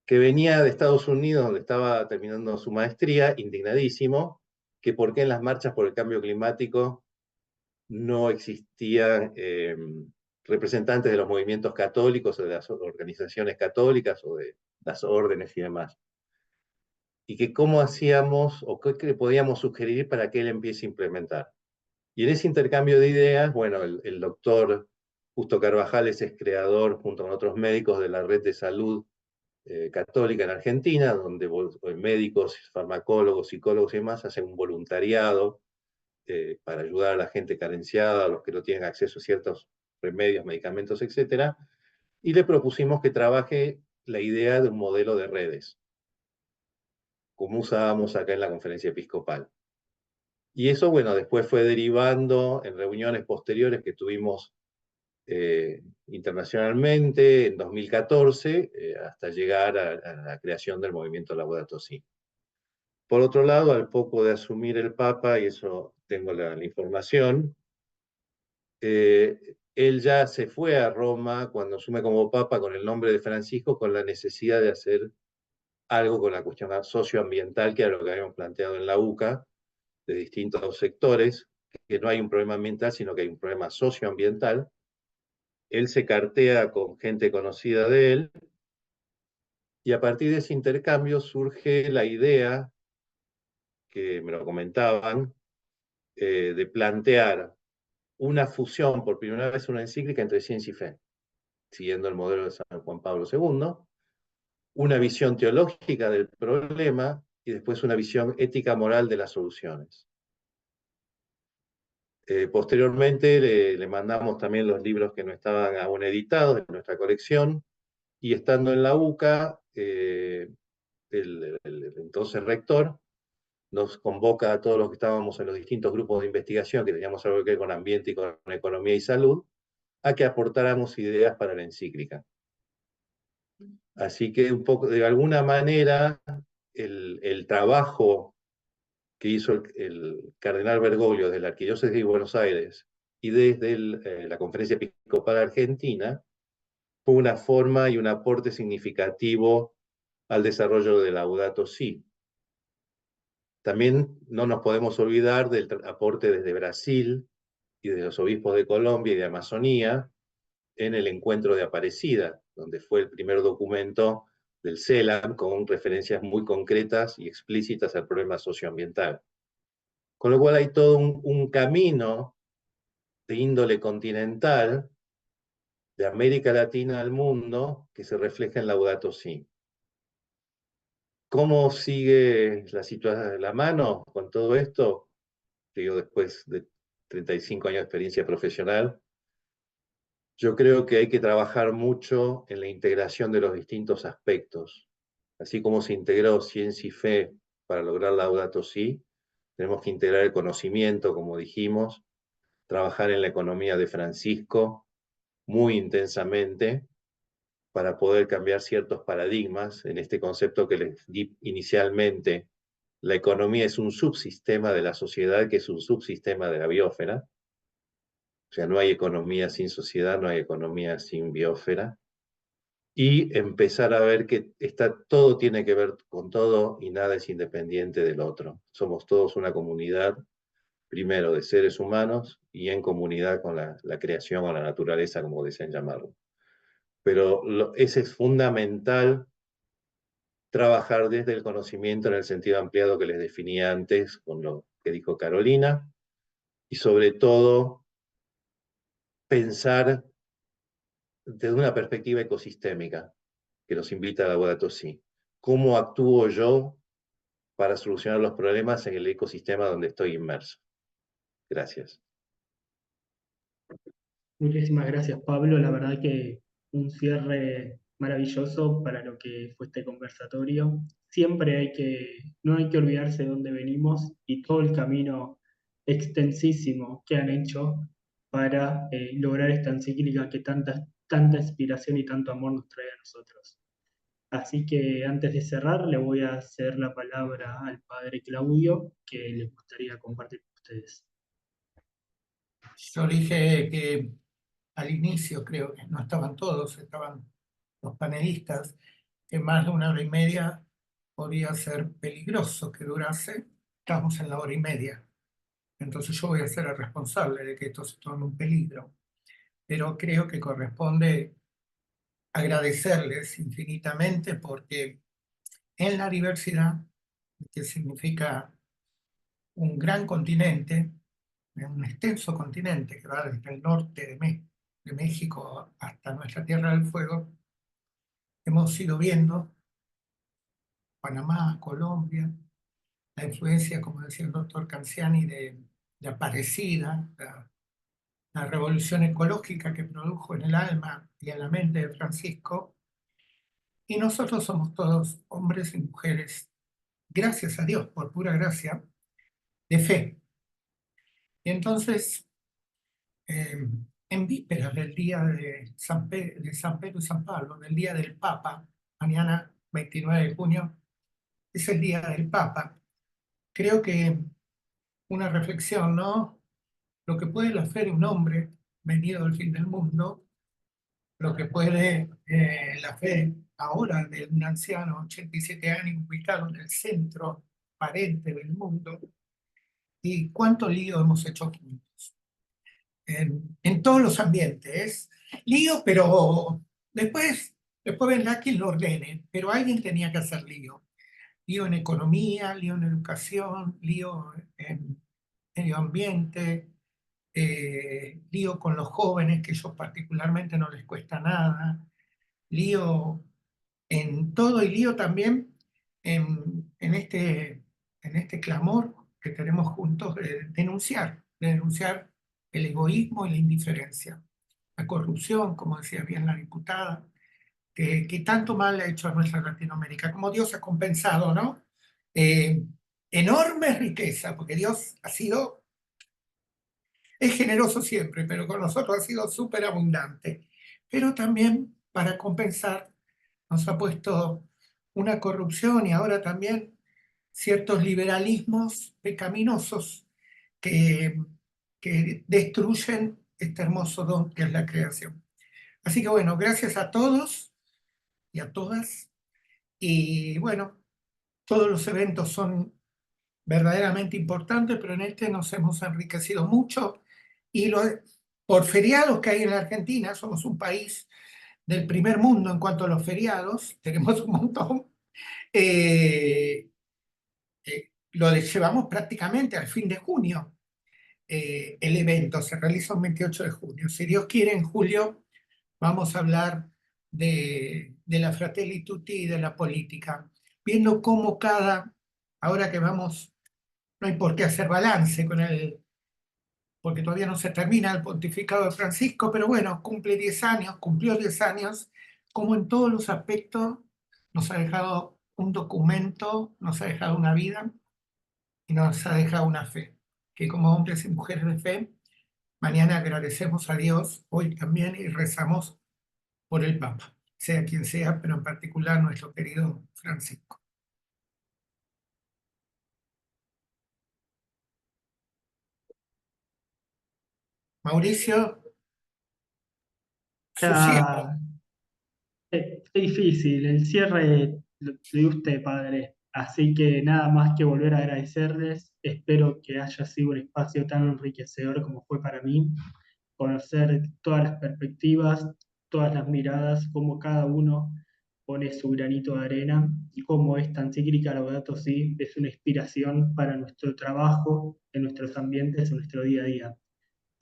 que venía de Estados Unidos, donde estaba terminando su maestría, indignadísimo, que por qué en las marchas por el cambio climático no existían representantes de los movimientos católicos o de las organizaciones católicas o de las órdenes y demás. Y que cómo hacíamos o qué le podíamos sugerir para que él empiece a implementar. Y en ese intercambio de ideas, bueno, el doctor Justo Carvajales es creador, junto con otros médicos, de la red de salud católica en Argentina, donde médicos, farmacólogos, psicólogos y demás hacen un voluntariado para ayudar a la gente carenciada, a los que no tienen acceso a ciertos remedios, medicamentos, etc. Y le propusimos que trabaje la idea de un modelo de redes, como usábamos acá en la conferencia episcopal. Y eso, bueno, después fue derivando en reuniones posteriores que tuvimos internacionalmente en 2014, hasta llegar a la creación del movimiento Laudato Si. Por otro lado, al poco de asumir el Papa, y eso tengo la información, él ya se fue a Roma cuando asume como Papa con el nombre de Francisco, con la necesidad de hacer algo con la cuestión socioambiental, que era lo que habíamos planteado en la UCA, de distintos sectores, que no hay un problema ambiental, sino que hay un problema socioambiental. Él se cartea con gente conocida de él, y a partir de ese intercambio surge la idea, que me lo comentaban, de plantear una fusión, por primera vez una encíclica entre ciencia y fe, siguiendo el modelo de San Juan Pablo II, una visión teológica del problema y después una visión ética moral de las soluciones. Posteriormente le mandamos también los libros que no estaban aún editados de nuestra colección, y estando en la UCA, el entonces rector nos convoca a todos los que estábamos en los distintos grupos de investigación que teníamos algo que ver con ambiente y con economía y salud, a que aportáramos ideas para la encíclica. Así que un poco, de alguna manera, el trabajo que hizo el cardenal Bergoglio desde la Arquidiócesis de Buenos Aires y desde la Conferencia Episcopal Argentina fue una forma y un aporte significativo al desarrollo de Laudato Si. También no nos podemos olvidar del aporte desde Brasil y de los obispos de Colombia y de Amazonía en el encuentro de Aparecida, donde fue el primer documento del CELAM con referencias muy concretas y explícitas al problema socioambiental. Con lo cual hay todo un camino de índole continental, de América Latina al mundo, que se refleja en Laudato Si. ¿Cómo sigue la situación de la mano con todo esto? Digo, después de 35 años de experiencia profesional, yo creo que hay que trabajar mucho en la integración de los distintos aspectos. Así como se integró ciencia y fe para lograr Laudato Si, tenemos que integrar el conocimiento, como dijimos, trabajar en la economía de Francisco muy intensamente para poder cambiar ciertos paradigmas en este concepto que les di inicialmente. La economía es un subsistema de la sociedad, que es un subsistema de la biosfera. O sea, no hay economía sin sociedad, no hay economía sin biosfera. Y empezar a ver que todo tiene que ver con todo y nada es independiente del otro. Somos todos una comunidad, primero de seres humanos y en comunidad con la creación o la naturaleza, como deseen llamarlo. Pero ese es fundamental, trabajar desde el conocimiento en el sentido ampliado que les definía antes con lo que dijo Carolina, y sobre todo pensar desde una perspectiva ecosistémica que nos invita a Laudato Si. ¿Cómo actúo yo para solucionar los problemas en el ecosistema donde estoy inmerso? Gracias. Muchísimas gracias, Pablo. La verdad que un cierre maravilloso para lo que fue este conversatorio. Siempre no hay que olvidarse de dónde venimos y todo el camino extensísimo que han hecho para lograr esta encíclica que tanta inspiración y tanto amor nos trae a nosotros. Así que antes de cerrar, le voy a hacer la palabra al padre Claudio, que le gustaría compartir con ustedes. Yo dije que al inicio, creo que no estaban todos, estaban los panelistas, que más de 1 hora y media podía ser peligroso que durase. Estamos en la 1 hora y media. Entonces yo voy a ser el responsable de que esto se torne un peligro. Pero creo que corresponde agradecerles infinitamente, porque en la diversidad, que significa un gran continente, un extenso continente que va desde el norte de México hasta nuestra Tierra del Fuego, hemos ido viendo, Panamá, Colombia, la influencia, como decía el doctor Canciani, de Aparecida, la revolución ecológica que produjo en el alma y en la mente de Francisco. Y nosotros somos todos hombres y mujeres, gracias a Dios, por pura gracia, de fe. Y entonces, en vísperas del día de San Pedro y San Pablo, del día del Papa, mañana 29 de junio, es el día del Papa. Creo que una reflexión, ¿no? Lo que puede la fe de un hombre venido del fin del mundo, lo que puede la fe ahora de un anciano, 87 años, ubicado en el centro aparente del mundo, y cuánto lío hemos hecho juntos. En todos los ambientes. Lío, pero después vendrá quien lo ordene, pero alguien tenía que hacer lío. Lío en economía, lío en educación, lío en medio ambiente, lío con los jóvenes, que ellos particularmente no les cuesta nada, lío en todo y lío también en este clamor que tenemos juntos de denunciar el egoísmo y la indiferencia, la corrupción, como decía bien la diputada, que tanto mal le ha hecho a nuestra Latinoamérica, como Dios ha compensado, ¿no? Enorme riqueza, porque Dios es generoso siempre, pero con nosotros ha sido súper abundante. Pero también para compensar nos ha puesto una corrupción y ahora también ciertos liberalismos pecaminosos que destruyen este hermoso don que es la creación. Así que bueno, gracias a todos y a todas. Y bueno, todos los eventos son verdaderamente importantes, pero en este nos hemos enriquecido mucho. Y por feriados que hay en la Argentina, somos un país del primer mundo en cuanto a los feriados, tenemos un montón, lo llevamos prácticamente al fin de junio. El evento se realiza el 28 de junio. Si Dios quiere, en julio vamos a hablar de la Fratelli Tutti y de la política, viendo cómo ahora que vamos, no hay por qué hacer balance porque todavía no se termina el pontificado de Francisco, pero bueno, cumplió 10 años, como en todos los aspectos nos ha dejado un documento, nos ha dejado una vida y nos ha dejado una fe, que como hombres y mujeres de fe, mañana agradecemos a Dios, hoy también, y rezamos por el Papa, sea quien sea, pero en particular nuestro querido Francisco. Mauricio, su cierre. Ya, es difícil, el cierre lo dio usted, padre. Así que nada más que volver a agradecerles. Espero que haya sido un espacio tan enriquecedor como fue para mí, conocer todas las perspectivas, todas las miradas, cómo cada uno pone su granito de arena y cómo esta encíclica Laudato Si es una inspiración para nuestro trabajo, en nuestros ambientes, en nuestro día a día.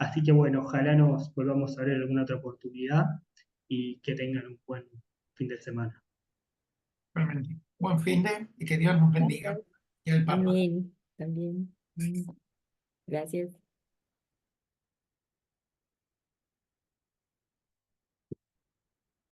Así que bueno, ojalá nos volvamos a ver en alguna otra oportunidad y que tengan un buen fin de semana. Realmente. Buen fin de y que Dios nos bendiga. Y el Papa. Amén. También. Gracias.